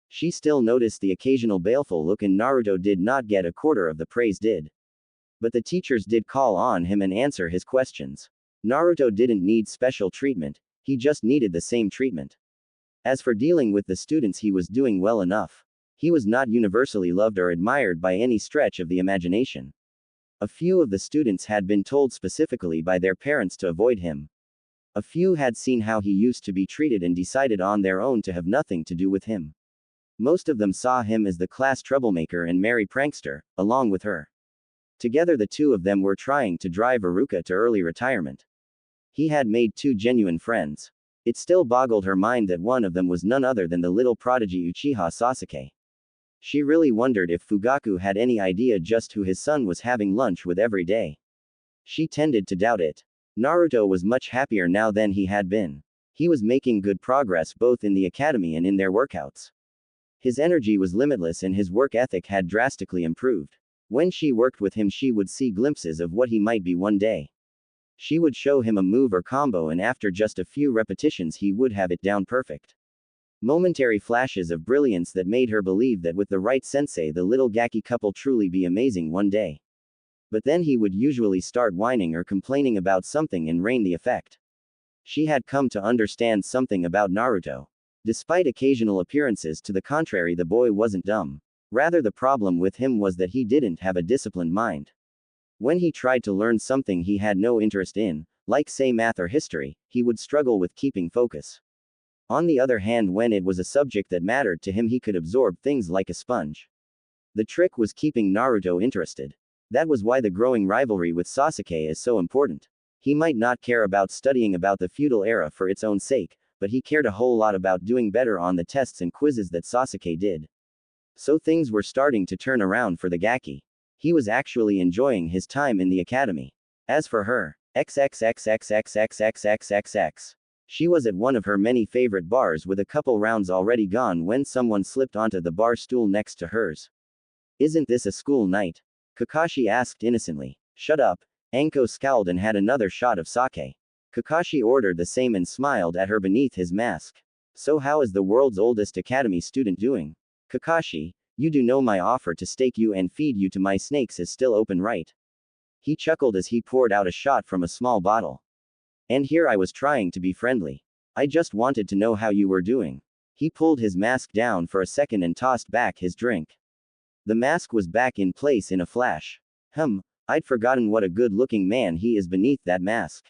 She still noticed the occasional baleful look, and Naruto did not get a quarter of the praise did. But the teachers did call on him and answer his questions. Naruto didn't need special treatment, he just needed the same treatment. As for dealing with the students, he was doing well enough. He was not universally loved or admired by any stretch of the imagination. A few of the students had been told specifically by their parents to avoid him. A few had seen how he used to be treated and decided on their own to have nothing to do with him. Most of them saw him as the class troublemaker and merry prankster, along with her. Together the two of them were trying to drive Haruka to early retirement. He had made 2 genuine friends. It still boggled her mind that one of them was none other than the little prodigy Uchiha Sasuke. She really wondered if Fugaku had any idea just who his son was having lunch with every day. She tended to doubt it. Naruto was much happier now than he had been. He was making good progress both in the academy and in their workouts. His energy was limitless and his work ethic had drastically improved. When she worked with him, she would see glimpses of what he might be one day. She would show him a move or combo, and after just a few repetitions he would have it down perfect. Momentary flashes of brilliance that made her believe that with the right sensei the little Gaki couple truly be amazing one day. But then he would usually start whining or complaining about something and rain the effect. She had come to understand something about Naruto. Despite occasional appearances to the contrary, the boy wasn't dumb. Rather, the problem with him was that he didn't have a disciplined mind. When he tried to learn something he had no interest in, like say math or history, he would struggle with keeping focus. On the other hand, when it was a subject that mattered to him, he could absorb things like a sponge. The trick was keeping Naruto interested. That was why the growing rivalry with Sasuke is so important. He might not care about studying about the feudal era for its own sake, but he cared a whole lot about doing better on the tests and quizzes that Sasuke did. So things were starting to turn around for the Gaki. He was actually enjoying his time in the academy. As for her, XXXXXXXXXX. She was at one of her many favorite bars with a couple rounds already gone when someone slipped onto the bar stool next to hers. Isn't this a school night? Kakashi asked innocently. Shut up. Anko scowled and had another shot of sake. Kakashi ordered the same and smiled at her beneath his mask. So how is the world's oldest academy student doing? Kakashi, you do know my offer to stake you and feed you to my snakes is still open, right? He chuckled as he poured out a shot from a small bottle. And here I was trying to be friendly. I just wanted to know how you were doing. He pulled his mask down for a second and tossed back his drink. The mask was back in place in a flash. I'd forgotten what a good-looking man he is beneath that mask.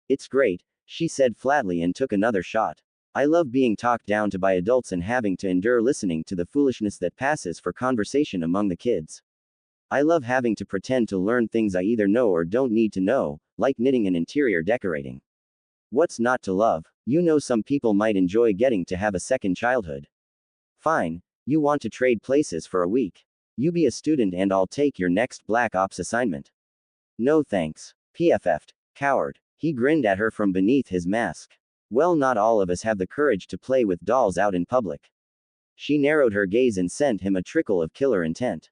It's great, she said flatly and took another shot. I love being talked down to by adults and having to endure listening to the foolishness that passes for conversation among the kids. I love having to pretend to learn things I either know or don't need to know, like knitting and interior decorating. What's not to love? You know, some people might enjoy getting to have a second childhood. Fine, you want to trade places for a week. You be a student and I'll take your next Black Ops assignment. No thanks. PFF'd. Coward. He grinned at her from beneath his mask. Well, not all of us have the courage to play with dolls out in public. She narrowed her gaze and sent him a trickle of killer intent.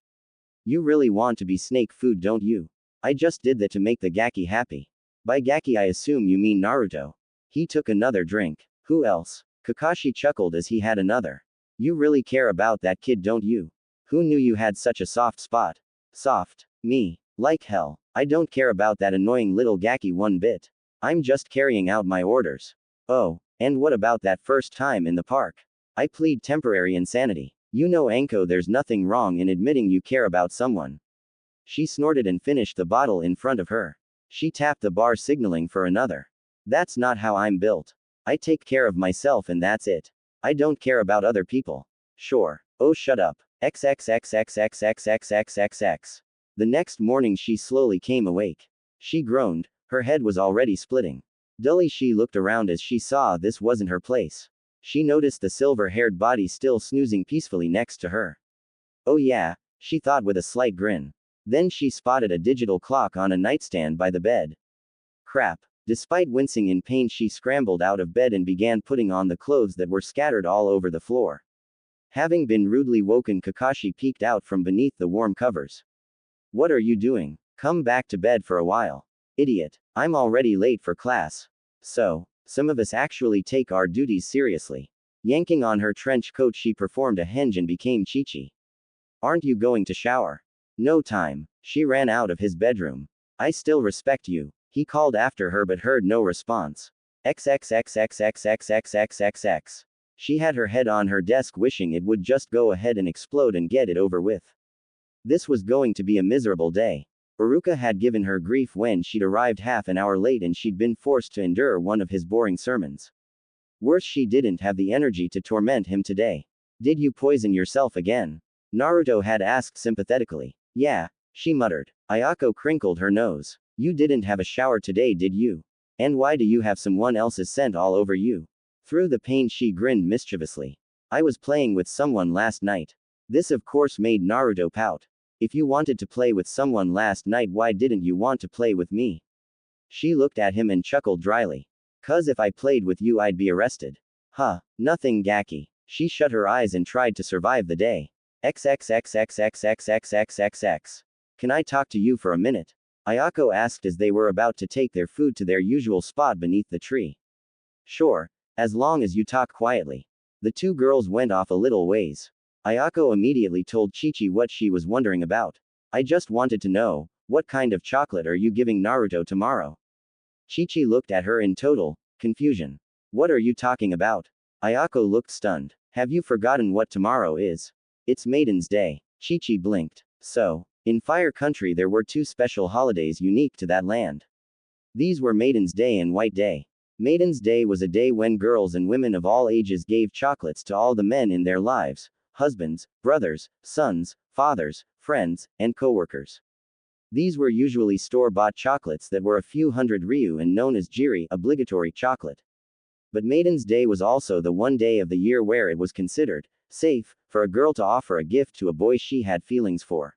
You really want to be snake food, don't you? I just did that to make the Gaki happy. By Gaki I assume you mean Naruto. He took another drink. Who else? Kakashi chuckled as he had another. You really care about that kid, don't you? Who knew you had such a soft spot? Soft? Me? Like hell. I don't care about that annoying little Gaki one bit. I'm just carrying out my orders. Oh, and what about that first time in the park? I plead temporary insanity. You know, Anko, there's nothing wrong in admitting you care about someone. She snorted and finished the bottle in front of her. She tapped the bar, signaling for another. That's not how I'm built. I take care of myself and that's it. I don't care about other people. Sure. Oh, shut up. XXXXXXXXXXX. The next morning she slowly came awake. She groaned. Her head was already splitting. Dully she looked around as she saw this wasn't her place. She noticed the silver-haired body still snoozing peacefully next to her. Oh yeah, she thought with a slight grin. Then she spotted a digital clock on a nightstand by the bed. Crap. Despite wincing in pain, she scrambled out of bed and began putting on the clothes that were scattered all over the floor. Having been rudely woken, Kakashi peeked out from beneath the warm covers. What are you doing? Come back to bed for a while. Idiot. I'm already late for class. So, some of us actually take our duties seriously. Yanking on her trench coat, she performed a hinge and became Chi-Chi. Aren't you going to shower? No time. She ran out of his bedroom. I still respect you. He called after her but heard no response. XXXXXXXXXXX. She had her head on her desk, wishing it would just go ahead and explode and get it over with. This was going to be a miserable day. Iruka had given her grief when she'd arrived half an hour late and she'd been forced to endure one of his boring sermons. Worse, she didn't have the energy to torment him today. Did you poison yourself again? Naruto had asked sympathetically. Yeah, she muttered. Ayako crinkled her nose. You didn't have a shower today, did you? And why do you have someone else's scent all over you? Through the pain she grinned mischievously. I was playing with someone last night. This of course made Naruto pout. If you wanted to play with someone last night, why didn't you want to play with me? She looked at him and chuckled dryly. 'Cause if I played with you I'd be arrested. Huh, nothing, Gaki. She shut her eyes and tried to survive the day. XXXXXXXXXXX. Can I talk to you for a minute? Ayako asked as they were about to take their food to their usual spot beneath the tree. Sure, as long as you talk quietly. The two girls went off a little ways. Ayako immediately told Chi-Chi what she was wondering about. I just wanted to know, what kind of chocolate are you giving Naruto tomorrow? Chi-Chi looked at her in total confusion. What are you talking about? Ayako looked stunned. Have you forgotten what tomorrow is? It's Maiden's Day. Chi-Chi blinked. So, in Fire Country there were two special holidays unique to that land. These were Maiden's Day and White Day. Maiden's Day was a day when girls and women of all ages gave chocolates to all the men in their lives. Husbands, brothers, sons, fathers, friends, and co-workers. These were usually store-bought chocolates that were a few hundred ryu and known as jiri, obligatory chocolate. But Maiden's Day was also the one day of the year where it was considered safe for a girl to offer a gift to a boy she had feelings for.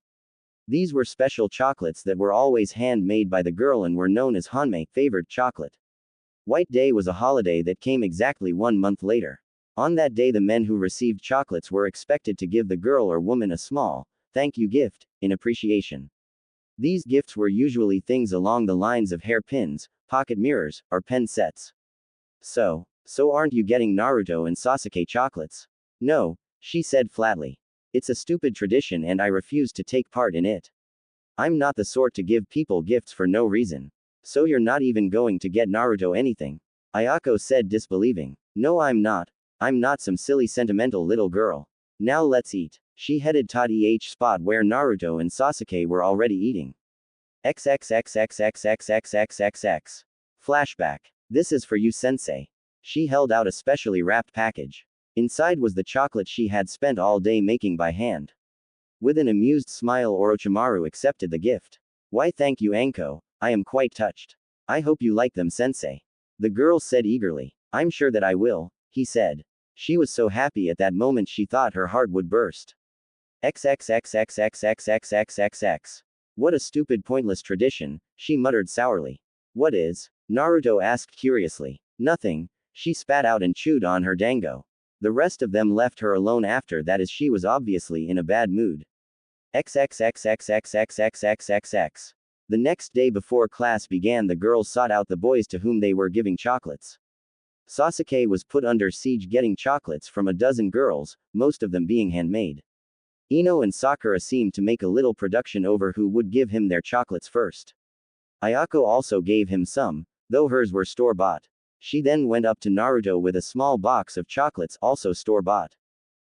These were special chocolates that were always handmade by the girl and were known as hanmei, favored chocolate. White Day was a holiday that came exactly 1 month later. On that day the men who received chocolates were expected to give the girl or woman a small, thank you gift, in appreciation. These gifts were usually things along the lines of hairpins, pocket mirrors, or pen sets. So, So aren't you getting Naruto and Sasuke chocolates? No, she said flatly. It's a stupid tradition and I refuse to take part in it. I'm not the sort to give people gifts for no reason. So you're not even going to get Naruto anything? Ayako said disbelieving. No, I'm not. I'm not some silly sentimental little girl. Now let's eat. She headed toward the spot where Naruto and Sasuke were already eating. XXXXXXXXXX. Flashback. This is for you, sensei. She held out a specially wrapped package. Inside was the chocolate she had spent all day making by hand. With an amused smile, Orochimaru accepted the gift. Why, thank you, Anko. I am quite touched. I hope you like them, sensei. The girl said eagerly. I'm sure that I will, he said. She was so happy at that moment she thought her heart would burst. XXXXXXXXXXX. What a stupid, pointless tradition, she muttered sourly. What is? Naruto asked curiously. Nothing. She spat out and chewed on her dango. The rest of them left her alone after that as she was obviously in a bad mood. XXXXXXXXXXX. The next day before class began, the girls sought out the boys to whom they were giving chocolates. Sasuke was put under siege getting chocolates from a dozen girls, most of them being handmade. Ino and Sakura seemed to make a little production over who would give him their chocolates first. Ayako also gave him some, though hers were store-bought. She then went up to Naruto with a small box of chocolates also store-bought.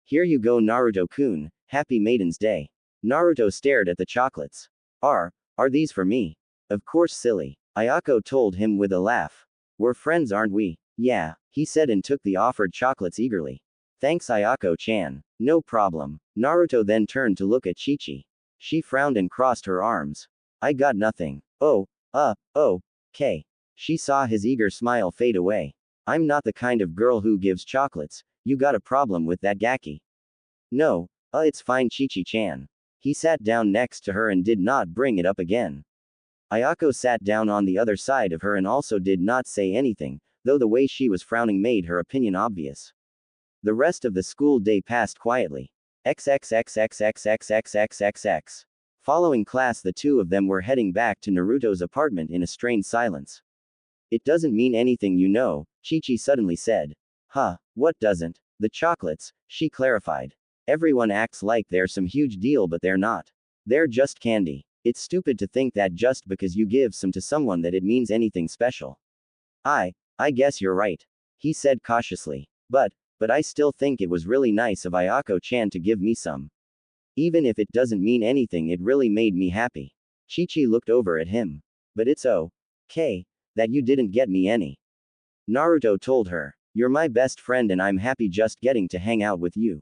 Here you go, Naruto-kun, happy Maiden's Day. Naruto stared at the chocolates. Are these for me? Of course, silly. Ayako told him with a laugh. We're friends, aren't we? Yeah, he said and took the offered chocolates eagerly. Thanks, Ayako-chan. No problem. Naruto then turned to look at Chi-Chi. She frowned and crossed her arms. I got nothing. Okay. She saw his eager smile fade away. I'm not the kind of girl who gives chocolates. You got a problem with that, Gaki? No, it's fine, Chi-Chi-chan. He sat down next to her and did not bring it up again. Ayako sat down on the other side of her and also did not say anything, though the way she was frowning made her opinion obvious. The rest of the school day passed quietly. XXXXXXXXXX. Following class, the two of them were heading back to Naruto's apartment in a strained silence. It doesn't mean anything, you know, Chi-Chi suddenly said. Huh, what doesn't? The chocolates, she clarified. Everyone acts like they're some huge deal, but they're not. They're just candy. It's stupid to think that just because you give some to someone that it means anything special. I guess you're right. He said cautiously. But I still think it was really nice of Ayako-chan to give me some. Even if it doesn't mean anything, it really made me happy. Chi-Chi looked over at him. But it's okay that you didn't get me any. Naruto told her. You're my best friend and I'm happy just getting to hang out with you.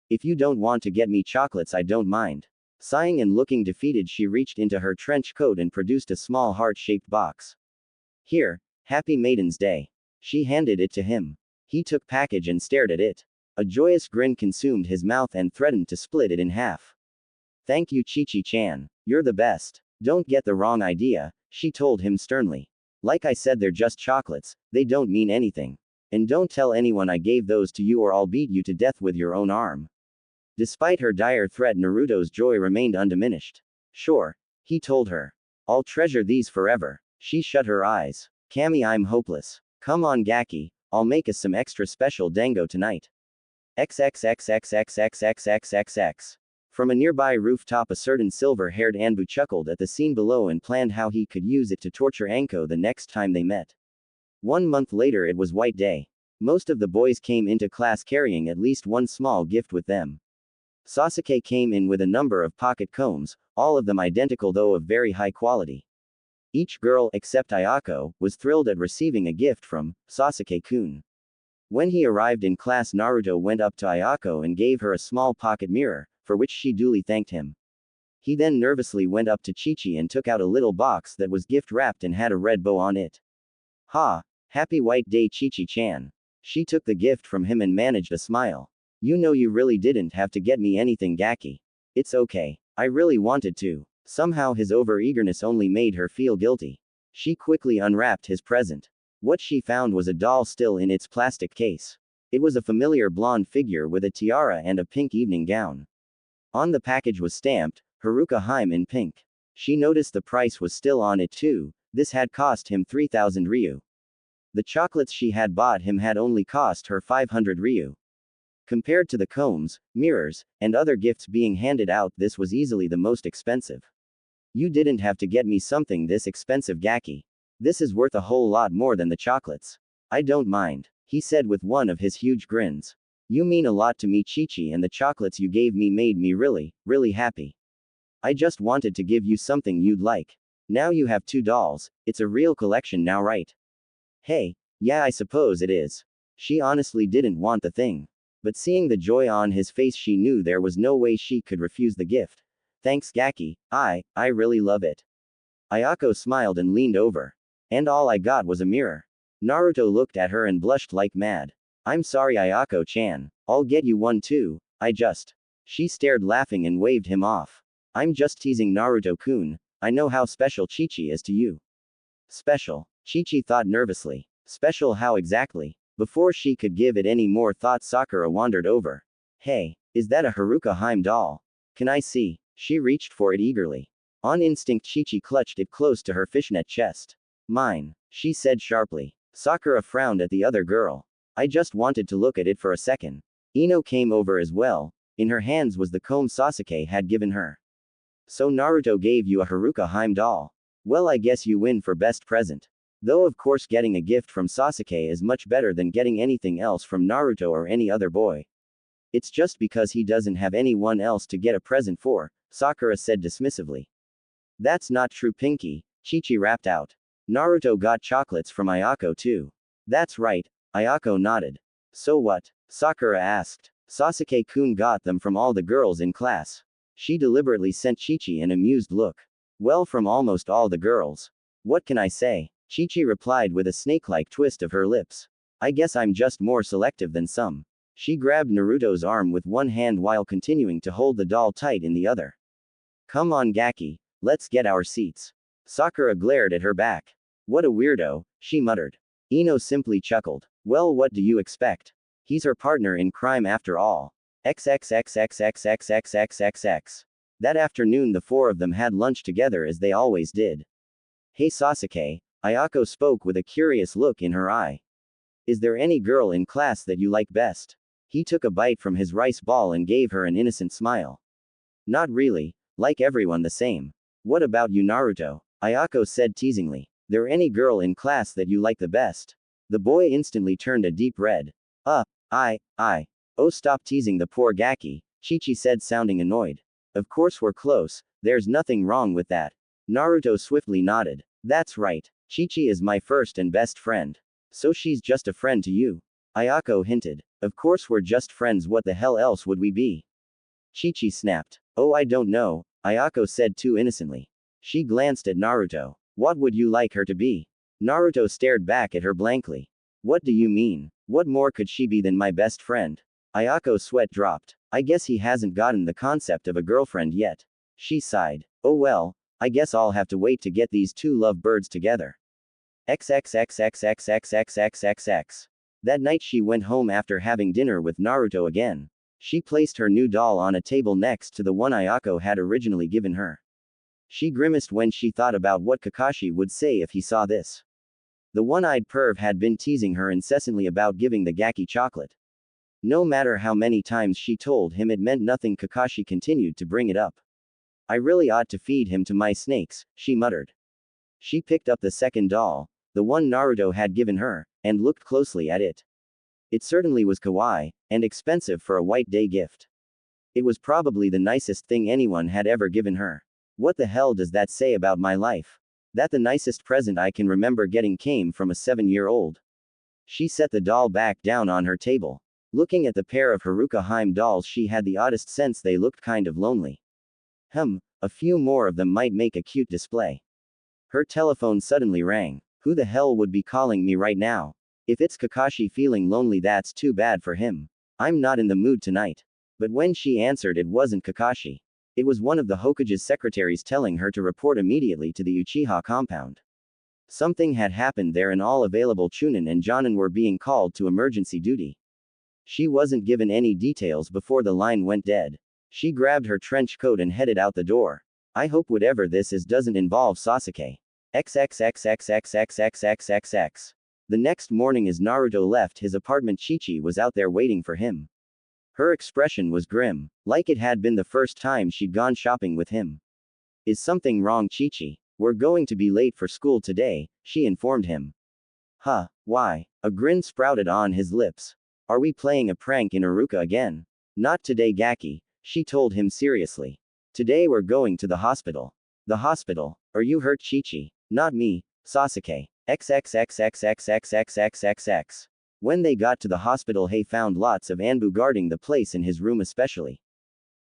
If you don't want to get me chocolates, I don't mind. Sighing and looking defeated, she reached into her trench coat and produced a small heart-shaped box. Here, happy Maiden's Day. She handed it to him. He took package and stared at it. A joyous grin consumed his mouth and threatened to split it in half. Thank you, Chi-Chi-chan. You're the best. Don't get the wrong idea, she told him sternly. Like I said, they're just chocolates, they don't mean anything. And don't tell anyone I gave those to you or I'll beat you to death with your own arm. Despite her dire threat, Naruto's joy remained undiminished. Sure, he told her. I'll treasure these forever. She shut her eyes. Kami, I'm hopeless. Come on, Gaki, I'll make us some extra special dango tonight. XXXXXXXXXX. From a nearby rooftop, a certain silver-haired Anbu chuckled at the scene below and planned how he could use it to torture Anko the next time they met. 1 month later, it was White Day. Most of the boys came into class carrying at least one small gift with them. Sasuke came in with a number of pocket combs, all of them identical though of very high quality. Each girl, except Ayako, was thrilled at receiving a gift from Sasuke-kun. When he arrived in class, Naruto went up to Ayako and gave her a small pocket mirror, for which she duly thanked him. He then nervously went up to Chi-Chi and took out a little box that was gift-wrapped and had a red bow on it. Ha! Happy White Day, Chi-Chi-chan. She took the gift from him and managed a smile. You know, you really didn't have to get me anything, Gaki. It's okay. I really wanted to. Somehow his over-eagerness only made her feel guilty. She quickly unwrapped his present. What she found was a doll still in its plastic case. It was a familiar blonde figure with a tiara and a pink evening gown. On the package was stamped, Haruka Heim in pink. She noticed the price was still on it too. This had cost him 3,000 ryu. The chocolates she had bought him had only cost her 500 ryu. Compared to the combs, mirrors, and other gifts being handed out, this was easily the most expensive. You didn't have to get me something this expensive, Gaki. This is worth a whole lot more than the chocolates. I don't mind, he said with one of his huge grins. You mean a lot to me, Chi-Chi, and the chocolates you gave me made me really, really happy. I just wanted to give you something you'd like. Now you have 2 dolls, it's a real collection now, right? Hey, yeah, I suppose it is. She honestly didn't want the thing. But seeing the joy on his face, she knew there was no way she could refuse the gift. Thanks, Gaki, I really love it. Ayako smiled and leaned over. And all I got was a mirror. Naruto looked at her and blushed like mad. I'm sorry, Ayako-chan. I'll get you one too, She stared laughing and waved him off. I'm just teasing, Naruto-kun. I know how special Chi-Chi is to you. Special? Chi-Chi thought nervously. Special how exactly? Before she could give it any more thought, Sakura wandered over. Hey, is that a Haruka Heim doll? Can I see? She reached for it eagerly. On instinct, Chi-Chi clutched it close to her fishnet chest. Mine, she said sharply. Sakura frowned at the other girl. I just wanted to look at it for a second. Ino came over as well. In her hands was the comb Sasuke had given her. So Naruto gave you a Haruka Heim doll. Well, I guess you win for best present. Though of course getting a gift from Sasuke is much better than getting anything else from Naruto or any other boy. It's just because he doesn't have anyone else to get a present for, Sakura said dismissively. That's not true, Pinky, Chi-Chi rapped out. Naruto got chocolates from Ayako too. That's right, Ayako nodded. So what? Sakura asked. Sasuke-kun got them from all the girls in class. She deliberately sent Chi-Chi an amused look. Well, from almost all the girls. What can I say? Chi-Chi replied with a snake-like twist of her lips. I guess I'm just more selective than some. She grabbed Naruto's arm with one hand while continuing to hold the doll tight in the other. Come on, Gaki, let's get our seats. Sakura glared at her back. What a weirdo, she muttered. Ino simply chuckled. Well, what do you expect? He's her partner in crime after all. XXXXXXXXXXX. That afternoon the 4 of them had lunch together as they always did. Hey Sasuke, Ayako spoke with a curious look in her eye. Is there any girl in class that you like best? He took a bite from his rice ball and gave her an innocent smile. Not really, like everyone the same. What about you, Naruto? Ayako said teasingly. There any girl in class that you like the best? The boy instantly turned a deep red. Oh, stop teasing the poor Gaki, Chi-Chi said, sounding annoyed. Of course we're close, there's nothing wrong with that. Naruto swiftly nodded. That's right, Chi-Chi is my first and best friend. So she's just a friend to you? Ayako hinted. Of course we're just friends, what the hell else would we be? Chi-Chi snapped. Oh, I don't know, Ayako said too innocently. She glanced at Naruto. What would you like her to be? Naruto stared back at her blankly. What do you mean? What more could she be than my best friend? Ayako's sweat dropped. I guess he hasn't gotten the concept of a girlfriend yet. She sighed. Oh well, I guess I'll have to wait to get these 2 lovebirds together. XXXXXXXXXXX. That night she went home after having dinner with Naruto again. She placed her new doll on a table next to the one Ayako had originally given her. She grimaced when she thought about what Kakashi would say if he saw this. The one-eyed perv had been teasing her incessantly about giving the Gaki chocolate. No matter how many times she told him it meant nothing, Kakashi continued to bring it up. I really ought to feed him to my snakes, she muttered. She picked up the second doll, the one Naruto had given her, and looked closely at it. It certainly was kawaii, and expensive for a white day gift. It was probably the nicest thing anyone had ever given her. What the hell does that say about my life? That the nicest present I can remember getting came from a 7-year-old. She set the doll back down on her table. Looking at the pair of Haruka Heim dolls, she had the oddest sense they looked kind of lonely. A few more of them might make a cute display. Her telephone suddenly rang. Who the hell would be calling me right now? If it's Kakashi feeling lonely, that's too bad for him. I'm not in the mood tonight. But when she answered, it wasn't Kakashi. It was one of the Hokage's secretaries telling her to report immediately to the Uchiha compound. Something had happened there and all available Chunin and Jonin were being called to emergency duty. She wasn't given any details before the line went dead. She grabbed her trench coat and headed out the door. I hope whatever this is doesn't involve Sasuke. XXXXXXXXXXX. The next morning as Naruto left his apartment, Chi-Chi was out there waiting for him. Her expression was grim, like it had been the first time she'd gone shopping with him. Is something wrong, Chi-Chi? We're going to be late for school today, she informed him. Huh, why? A grin sprouted on his lips. Are we playing a prank in Iruka again? Not today, Gaki, she told him seriously. Today we're going to the hospital. The hospital? Are you hurt, Chi-Chi? Not me, Sasuke. XXXXXXXXXXX. When they got to the hospital, he found lots of Anbu guarding the place in his room especially.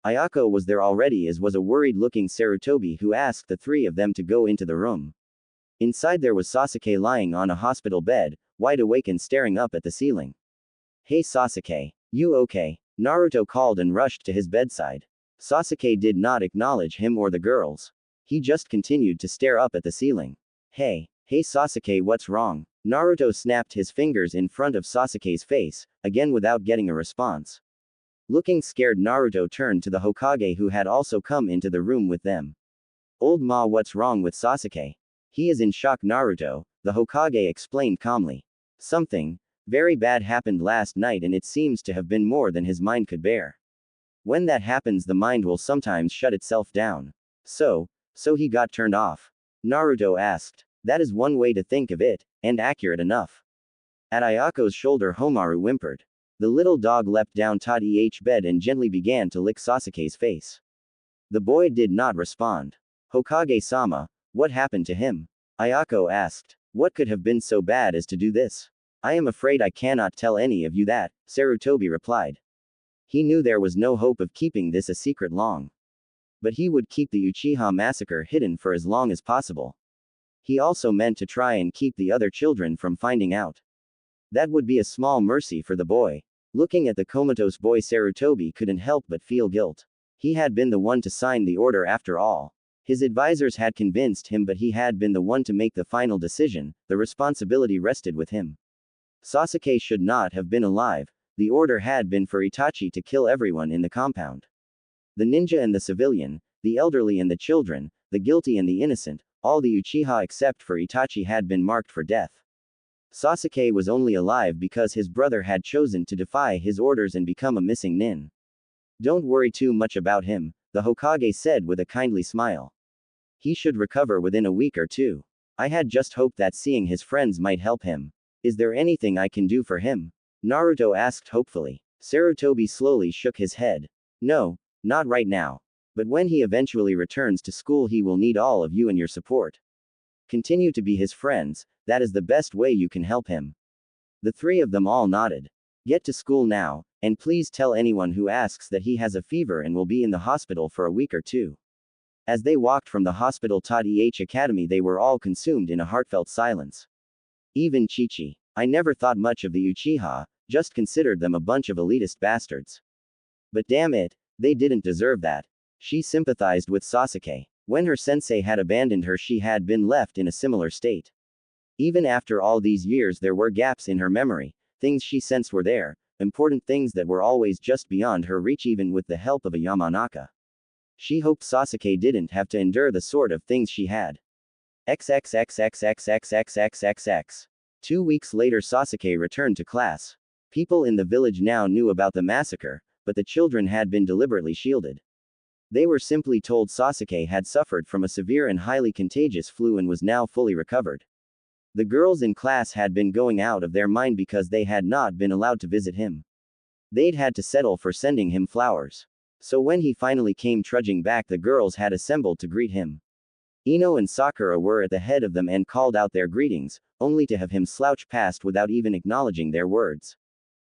Ayako was there already, as was a worried-looking Sarutobi, who asked the three of them to go into the room. Inside there was Sasuke lying on a hospital bed, wide awake and staring up at the ceiling. Hey Sasuke, you okay? Naruto called and rushed to his bedside. Sasuke did not acknowledge him or the girls. He just continued to stare up at the ceiling. Hey Sasuke, what's wrong? Naruto snapped his fingers in front of Sasuke's face, again without getting a response. Looking scared, Naruto turned to the Hokage, who had also come into the room with them. Old Ma, what's wrong with Sasuke? He is in shock, Naruto, the Hokage explained calmly. Something very bad happened last night, and it seems to have been more than his mind could bear. When that happens, the mind will sometimes shut itself down. So he got turned off? Naruto asked. That is one way to think of it, and accurate enough. At Ayako's shoulder, Homaru whimpered. The little dog leapt down Tadi's bed and gently began to lick Sasuke's face. The boy did not respond. Hokage-sama, what happened to him? Ayako asked. What could have been so bad as to do this? I am afraid I cannot tell any of you that, Sarutobi replied. He knew there was no hope of keeping this a secret long. But he would keep the Uchiha massacre hidden for as long as possible. He also meant to try and keep the other children from finding out. That would be a small mercy for the boy. Looking at the comatose boy, Sarutobi couldn't help but feel guilt. He had been the one to sign the order after all. His advisors had convinced him, but he had been the one to make the final decision. The responsibility rested with him. Sasuke should not have been alive. The order had been for Itachi to kill everyone in the compound. The ninja and the civilian, the elderly and the children, the guilty and the innocent, all the Uchiha except for Itachi had been marked for death. Sasuke was only alive because his brother had chosen to defy his orders and become a missing nin. Don't worry too much about him, the Hokage said with a kindly smile. He should recover within a week or two. I had just hoped that seeing his friends might help him. Is there anything I can do for him? Naruto asked hopefully. Sarutobi slowly shook his head. No, not right now. But when he eventually returns to school, he will need all of you and your support. Continue to be his friends, that is the best way you can help him. The three of them all nodded. Get to school now, and please tell anyone who asks that he has a fever and will be in the hospital for a week or two. As they walked from the hospital to the Academy, they were all consumed in a heartfelt silence. Even Chi-Chi. I never thought much of the Uchiha, just considered them a bunch of elitist bastards. But damn it, they didn't deserve that. She sympathized with Sasuke. When her sensei had abandoned her, she had been left in a similar state. Even after all these years, there were gaps in her memory. Things she sensed were there, important things that were always just beyond her reach, even with the help of a Yamanaka. She hoped Sasuke didn't have to endure the sort of things she had. XXXXXXXXXXX. 2 weeks later, Sasuke returned to class. People in the village now knew about the massacre, but the children had been deliberately shielded. They were simply told Sasuke had suffered from a severe and highly contagious flu and was now fully recovered. The girls in class had been going out of their mind because they had not been allowed to visit him. They'd had to settle for sending him flowers. So when he finally came trudging back, the girls had assembled to greet him. Ino and Sakura were at the head of them and called out their greetings, only to have him slouch past without even acknowledging their words.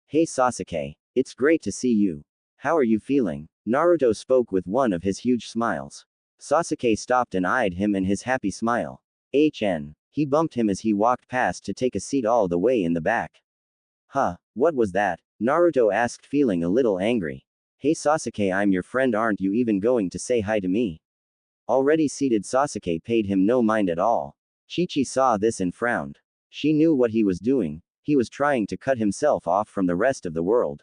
Hey Sasuke, it's great to see you. How are you feeling? Naruto spoke with one of his huge smiles. Sasuke stopped and eyed him and his happy smile. He bumped him as he walked past to take a seat all the way in the back. Huh, what was that? Naruto asked, feeling a little angry. Hey Sasuke, I'm your friend, aren't you even going to say hi to me? Already seated, Sasuke paid him no mind at all. Chi-Chi saw this and frowned. She knew what he was doing. He was trying to cut himself off from the rest of the world.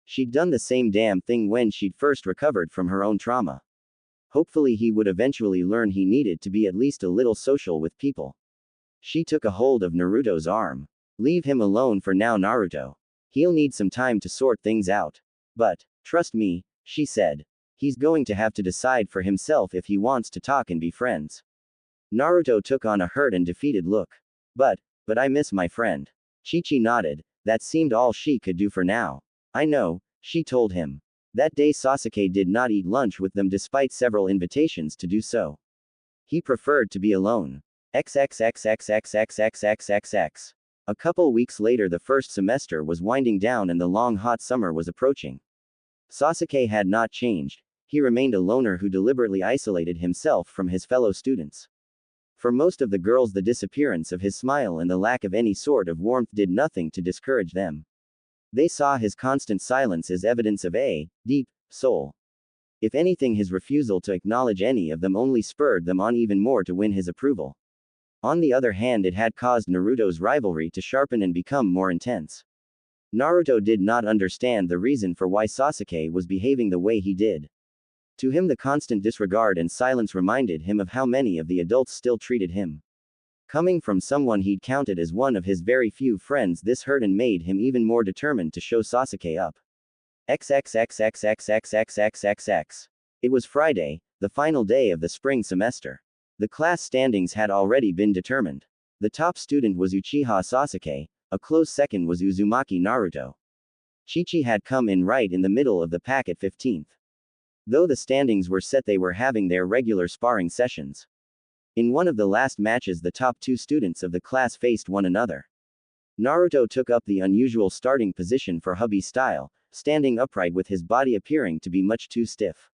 She'd done the same damn thing when she'd first recovered from her own trauma. Hopefully he would eventually learn he needed to be at least a little social with people. She took a hold of Naruto's arm. Leave him alone for now, Naruto. He'll need some time to sort things out. But, trust me, she said. He's going to have to decide for himself if he wants to talk and be friends. Naruto took on a hurt and defeated look. But I miss my friend. Chi-Chi nodded. That seemed all she could do for now. I know, she told him. That day Sasuke did not eat lunch with them despite several invitations to do so. He preferred to be alone. XXXXXXXXXX. A couple weeks later, the first semester was winding down and the long hot summer was approaching. Sasuke had not changed. He remained a loner who deliberately isolated himself from his fellow students. For most of the girls, the disappearance of his smile and the lack of any sort of warmth did nothing to discourage them. They saw his constant silence as evidence of a deep soul. If anything, his refusal to acknowledge any of them only spurred them on even more to win his approval. On the other hand, it had caused Naruto's rivalry to sharpen and become more intense. Naruto did not understand the reason for why Sasuke was behaving the way he did. To him, the constant disregard and silence reminded him of how many of the adults still treated him. Coming from someone he'd counted as one of his very few friends, this hurt and made him even more determined to show Sasuke up. XXXXXXXXXX. It was Friday, the final day of the spring semester. The class standings had already been determined. The top student was Uchiha Sasuke, a close second was Uzumaki Naruto. Chi-Chi had come in right in the middle of the pack at 15th. Though the standings were set, they were having their regular sparring sessions. In one of the last matches, the top two students of the class faced one another. Naruto took up the unusual starting position for hubby style, standing upright with his body appearing to be much too stiff.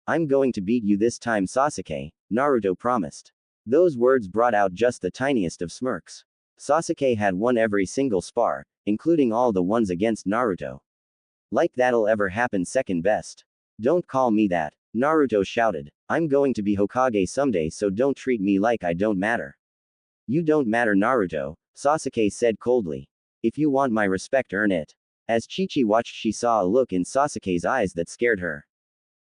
I'm going to beat you this time, Sasuke, Naruto promised. Those words brought out just the tiniest of smirks. Sasuke had won every single spar, including all the ones against Naruto. Like that'll ever happen, second best. Don't call me that, Naruto shouted. I'm going to be Hokage someday, so don't treat me like I don't matter. You don't matter, Naruto, Sasuke said coldly. If you want my respect, earn it. As Chi-Chi watched, she saw a look in Sasuke's eyes that scared her.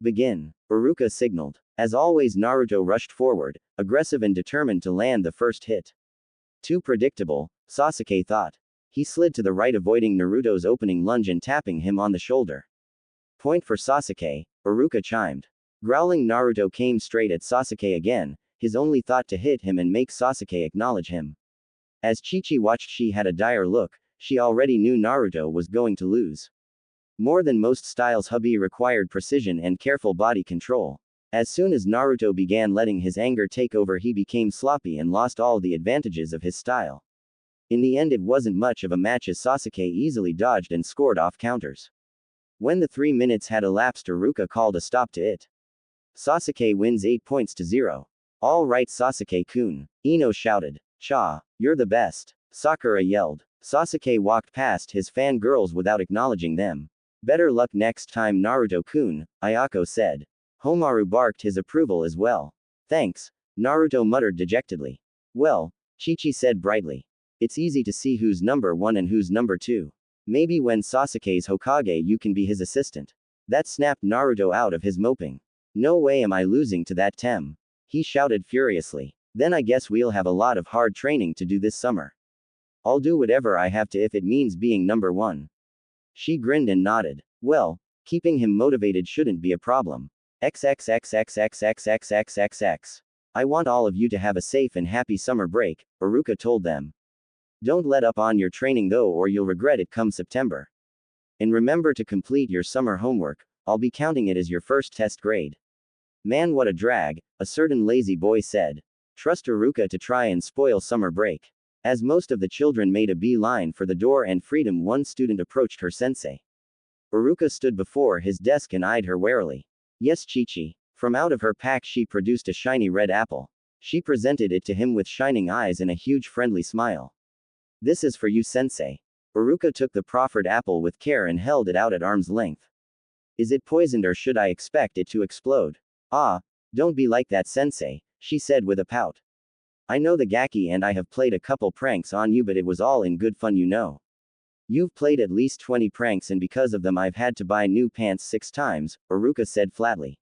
Begin, Iruka signaled. As always, Naruto rushed forward, aggressive and determined to land the first hit. Too predictable, Sasuke thought. He slid to the right, avoiding Naruto's opening lunge and tapping him on the shoulder. Point for Sasuke, Iruka chimed. Growling, Naruto came straight at Sasuke again, his only thought to hit him and make Sasuke acknowledge him. As Chi-Chi watched, she had a dire look. She already knew Naruto was going to lose. More than most styles, hubby required precision and careful body control. As soon as Naruto began letting his anger take over, he became sloppy and lost all the advantages of his style. In the end, it wasn't much of a match as Sasuke easily dodged and scored off counters. When the 3 minutes had elapsed, Iruka called a stop to it. Sasuke wins 8-0. All right, Sasuke-kun, Ino shouted. Cha, you're the best, Sakura yelled. Sasuke walked past his fangirls without acknowledging them. Better luck next time, Naruto-kun, Ayako said. Homaru barked his approval as well. Thanks, Naruto muttered dejectedly. Well, Chi-Chi said brightly. It's easy to see who's number 1 and who's number 2. Maybe when Sasuke's Hokage, you can be his assistant. That snapped Naruto out of his moping. No way am I losing to that Tem. He shouted furiously. Then I guess we'll have a lot of hard training to do this summer. I'll do whatever I have to if it means being number 1. She grinned and nodded. Well, keeping him motivated shouldn't be a problem. XXXXXXXXXX. I want all of you to have a safe and happy summer break, Iruka told them. Don't let up on your training though, or you'll regret it come September. And remember to complete your summer homework, I'll be counting it as your first test grade. Man, what a drag, a certain lazy boy said. Trust Iruka to try and spoil summer break. As most of the children made a beeline for the door and freedom, one student approached her sensei. Iruka stood before his desk and eyed her warily. Yes, Chi-Chi. From out of her pack she produced a shiny red apple. She presented it to him with shining eyes and a huge friendly smile. This is for you, sensei. Iruka took the proffered apple with care and held it out at arm's length. Is it poisoned or should I expect it to explode? Ah, don't be like that, sensei, she said with a pout. I know the Gaki and I have played a couple pranks on you, but it was all in good fun, you know. You've played at least 20 pranks and because of them I've had to buy new pants 6 times, Iruka said flatly.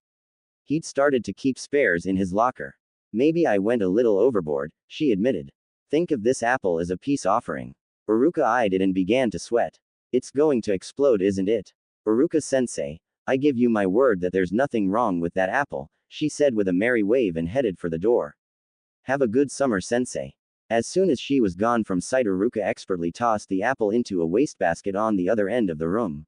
He'd started to keep spares in his locker. Maybe I went a little overboard, she admitted. Think of this apple as a peace offering. Uruka eyed it and began to sweat. It's going to explode, isn't it? Uruka-sensei, I give you my word that there's nothing wrong with that apple, she said with a merry wave and headed for the door. Have a good summer, sensei. As soon as she was gone from sight, Uruka expertly tossed the apple into a wastebasket on the other end of the room.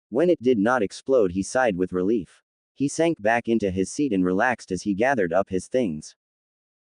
When it did not explode, he sighed with relief. He sank back into his seat and relaxed as he gathered up his things.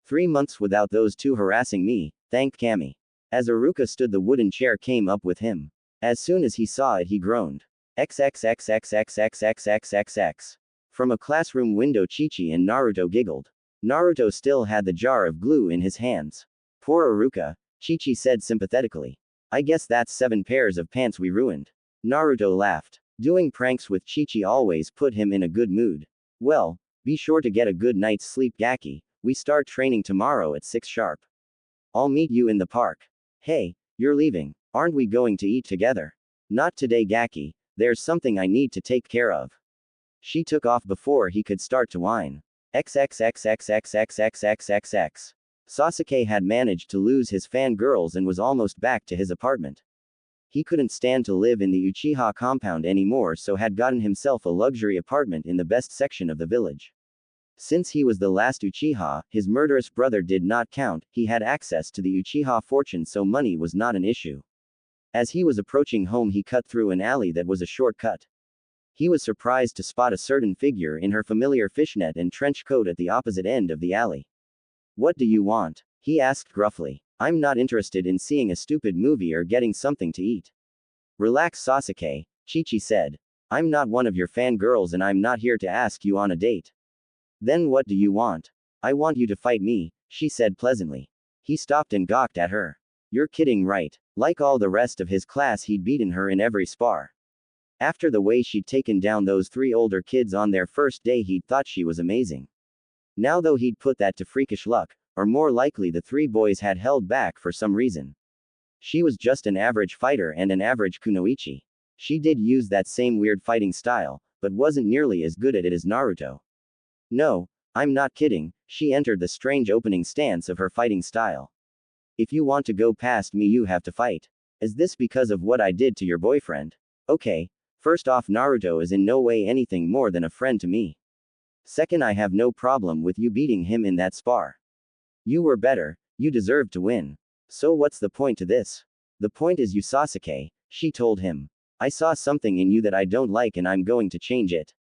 3 months without those two harassing me, thanked Kami. As Uruka stood, the wooden chair came up with him. As soon as he saw it, he groaned. XXXXXXXXXXX. From a classroom window, Chi-Chi and Naruto giggled. Naruto still had the jar of glue in his hands. Poor Uruka, Chi-Chi said sympathetically. I guess that's 7 pairs of pants we ruined. Naruto laughed. Doing pranks with Chi-Chi always put him in a good mood. Well, be sure to get a good night's sleep, Gaki. We start training tomorrow at 6 sharp. I'll meet you in the park. Hey, you're leaving. Aren't we going to eat together? Not today, Gaki. There's something I need to take care of. She took off before he could start to whine. XXXXXXXXXXX. Sasuke had managed to lose his fangirls and was almost back to his apartment. He couldn't stand to live in the Uchiha compound anymore, so had gotten himself a luxury apartment in the best section of the village. Since he was the last Uchiha, his murderous brother did not count, he had access to the Uchiha fortune, so money was not an issue. As he was approaching home, he cut through an alley that was a shortcut. He was surprised to spot a certain figure in her familiar fishnet and trench coat at the opposite end of the alley. What do you want? He asked gruffly. I'm not interested in seeing a stupid movie or getting something to eat. Relax, Sasuke, Chi-Chi said. I'm not one of your fangirls and I'm not here to ask you on a date. Then what do you want? I want you to fight me, she said pleasantly. He stopped and gawked at her. You're kidding, right? Like all the rest of his class, he'd beaten her in every spar. After the way she'd taken down those 3 older kids on their first day, he'd thought she was amazing. Now though, he'd put that to freakish luck, or more likely the 3 boys had held back for some reason. She was just an average fighter and an average kunoichi. She did use that same weird fighting style, but wasn't nearly as good at it as Naruto. No, I'm not kidding, she entered the strange opening stance of her fighting style. If you want to go past me, you have to fight. Is this because of what I did to your boyfriend? Okay, first off, Naruto is in no way anything more than a friend to me. Second, I have no problem with you beating him in that spar. You were better, you deserved to win. So what's the point to this? The point is you, Sasuke, she told him. I saw something in you that I don't like and I'm going to change it.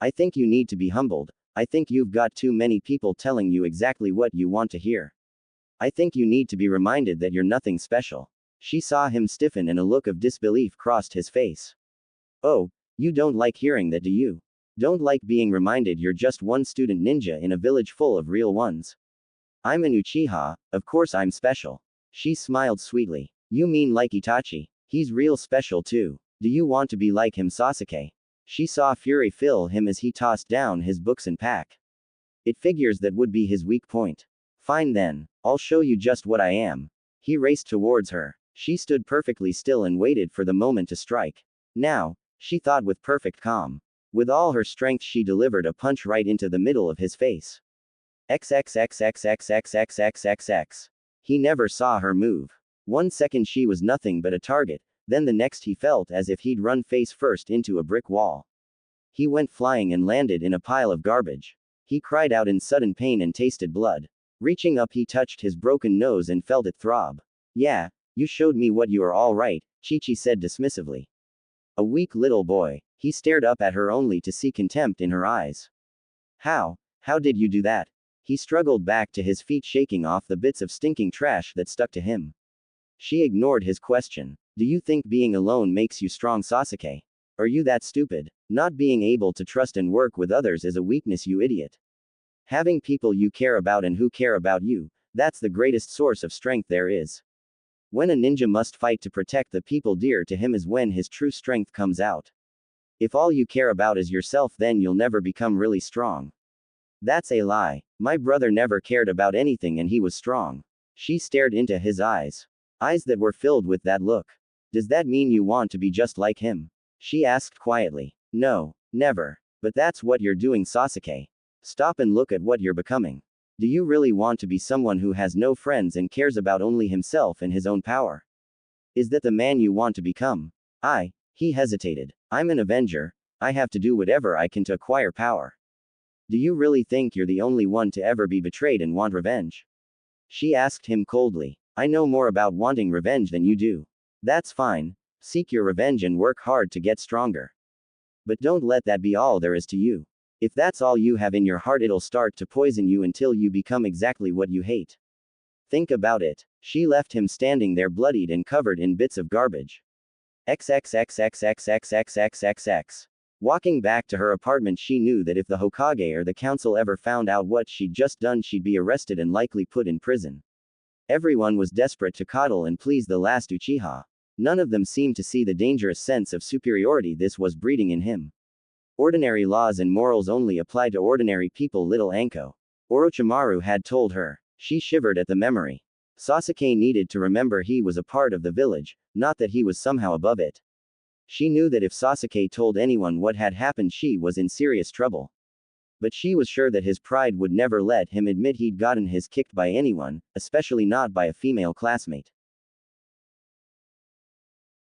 I think you need to be humbled. I think you've got too many people telling you exactly what you want to hear. I think you need to be reminded that you're nothing special. She saw him stiffen and a look of disbelief crossed his face. Oh, you don't like hearing that, do you? Don't like being reminded you're just one student ninja in a village full of real ones. I'm an Uchiha, of course I'm special. She smiled sweetly. You mean like Itachi? He's real special too. Do you want to be like him, Sasuke? She saw fury fill him as he tossed down his books and pack. It figures that would be his weak point. Fine then, I'll show you just what I am. He raced towards her. She stood perfectly still and waited for the moment to strike. Now, she thought with perfect calm. With all her strength, she delivered a punch right into the middle of his face. XXXXXXXXXXX. He never saw her move. 1 second she was nothing but a target, then the next he felt as if he'd run face first into a brick wall. He went flying and landed in a pile of garbage. He cried out in sudden pain and tasted blood. Reaching up, he touched his broken nose and felt it throb. Yeah, you showed me what you are, all right, Chi-Chi said dismissively. A weak little boy. He stared up at her only to see contempt in her eyes. How did you do that? He struggled back to his feet, shaking off the bits of stinking trash that stuck to him. She ignored his question. Do you think being alone makes you strong, Sasuke? Are you that stupid? Not being able to trust and work with others is a weakness, you idiot. Having people you care about and who care about you, that's the greatest source of strength there is. When a ninja must fight to protect the people dear to him is when his true strength comes out. If all you care about is yourself, then you'll never become really strong. That's a lie. My brother never cared about anything and he was strong. She stared into his eyes. Eyes that were filled with that look. Does that mean you want to be just like him? She asked quietly. No, never. But that's what you're doing, Sasuke. Stop and look at what you're becoming. Do you really want to be someone who has no friends and cares about only himself and his own power? Is that the man you want to become? He hesitated. I'm an Avenger. I have to do whatever I can to acquire power. Do you really think you're the only one to ever be betrayed and want revenge? She asked him coldly. I know more about wanting revenge than you do. That's fine. Seek your revenge and work hard to get stronger. But don't let that be all there is to you. If that's all you have in your heart, it'll start to poison you until you become exactly what you hate. Think about it. She left him standing there bloodied and covered in bits of garbage. XXXXXXXXXXX. Walking back to her apartment, she knew that if the Hokage or the council ever found out what she'd just done, she'd be arrested and likely put in prison. Everyone was desperate to coddle and please the last Uchiha. None of them seemed to see the dangerous sense of superiority this was breeding in him. Ordinary laws and morals only apply to ordinary people, little Anko. Orochimaru had told her. She shivered at the memory. Sasuke needed to remember he was a part of the village, not that he was somehow above it. She knew that if Sasuke told anyone what had happened, she was in serious trouble. But she was sure that his pride would never let him admit he'd gotten his kicked by anyone, especially not by a female classmate.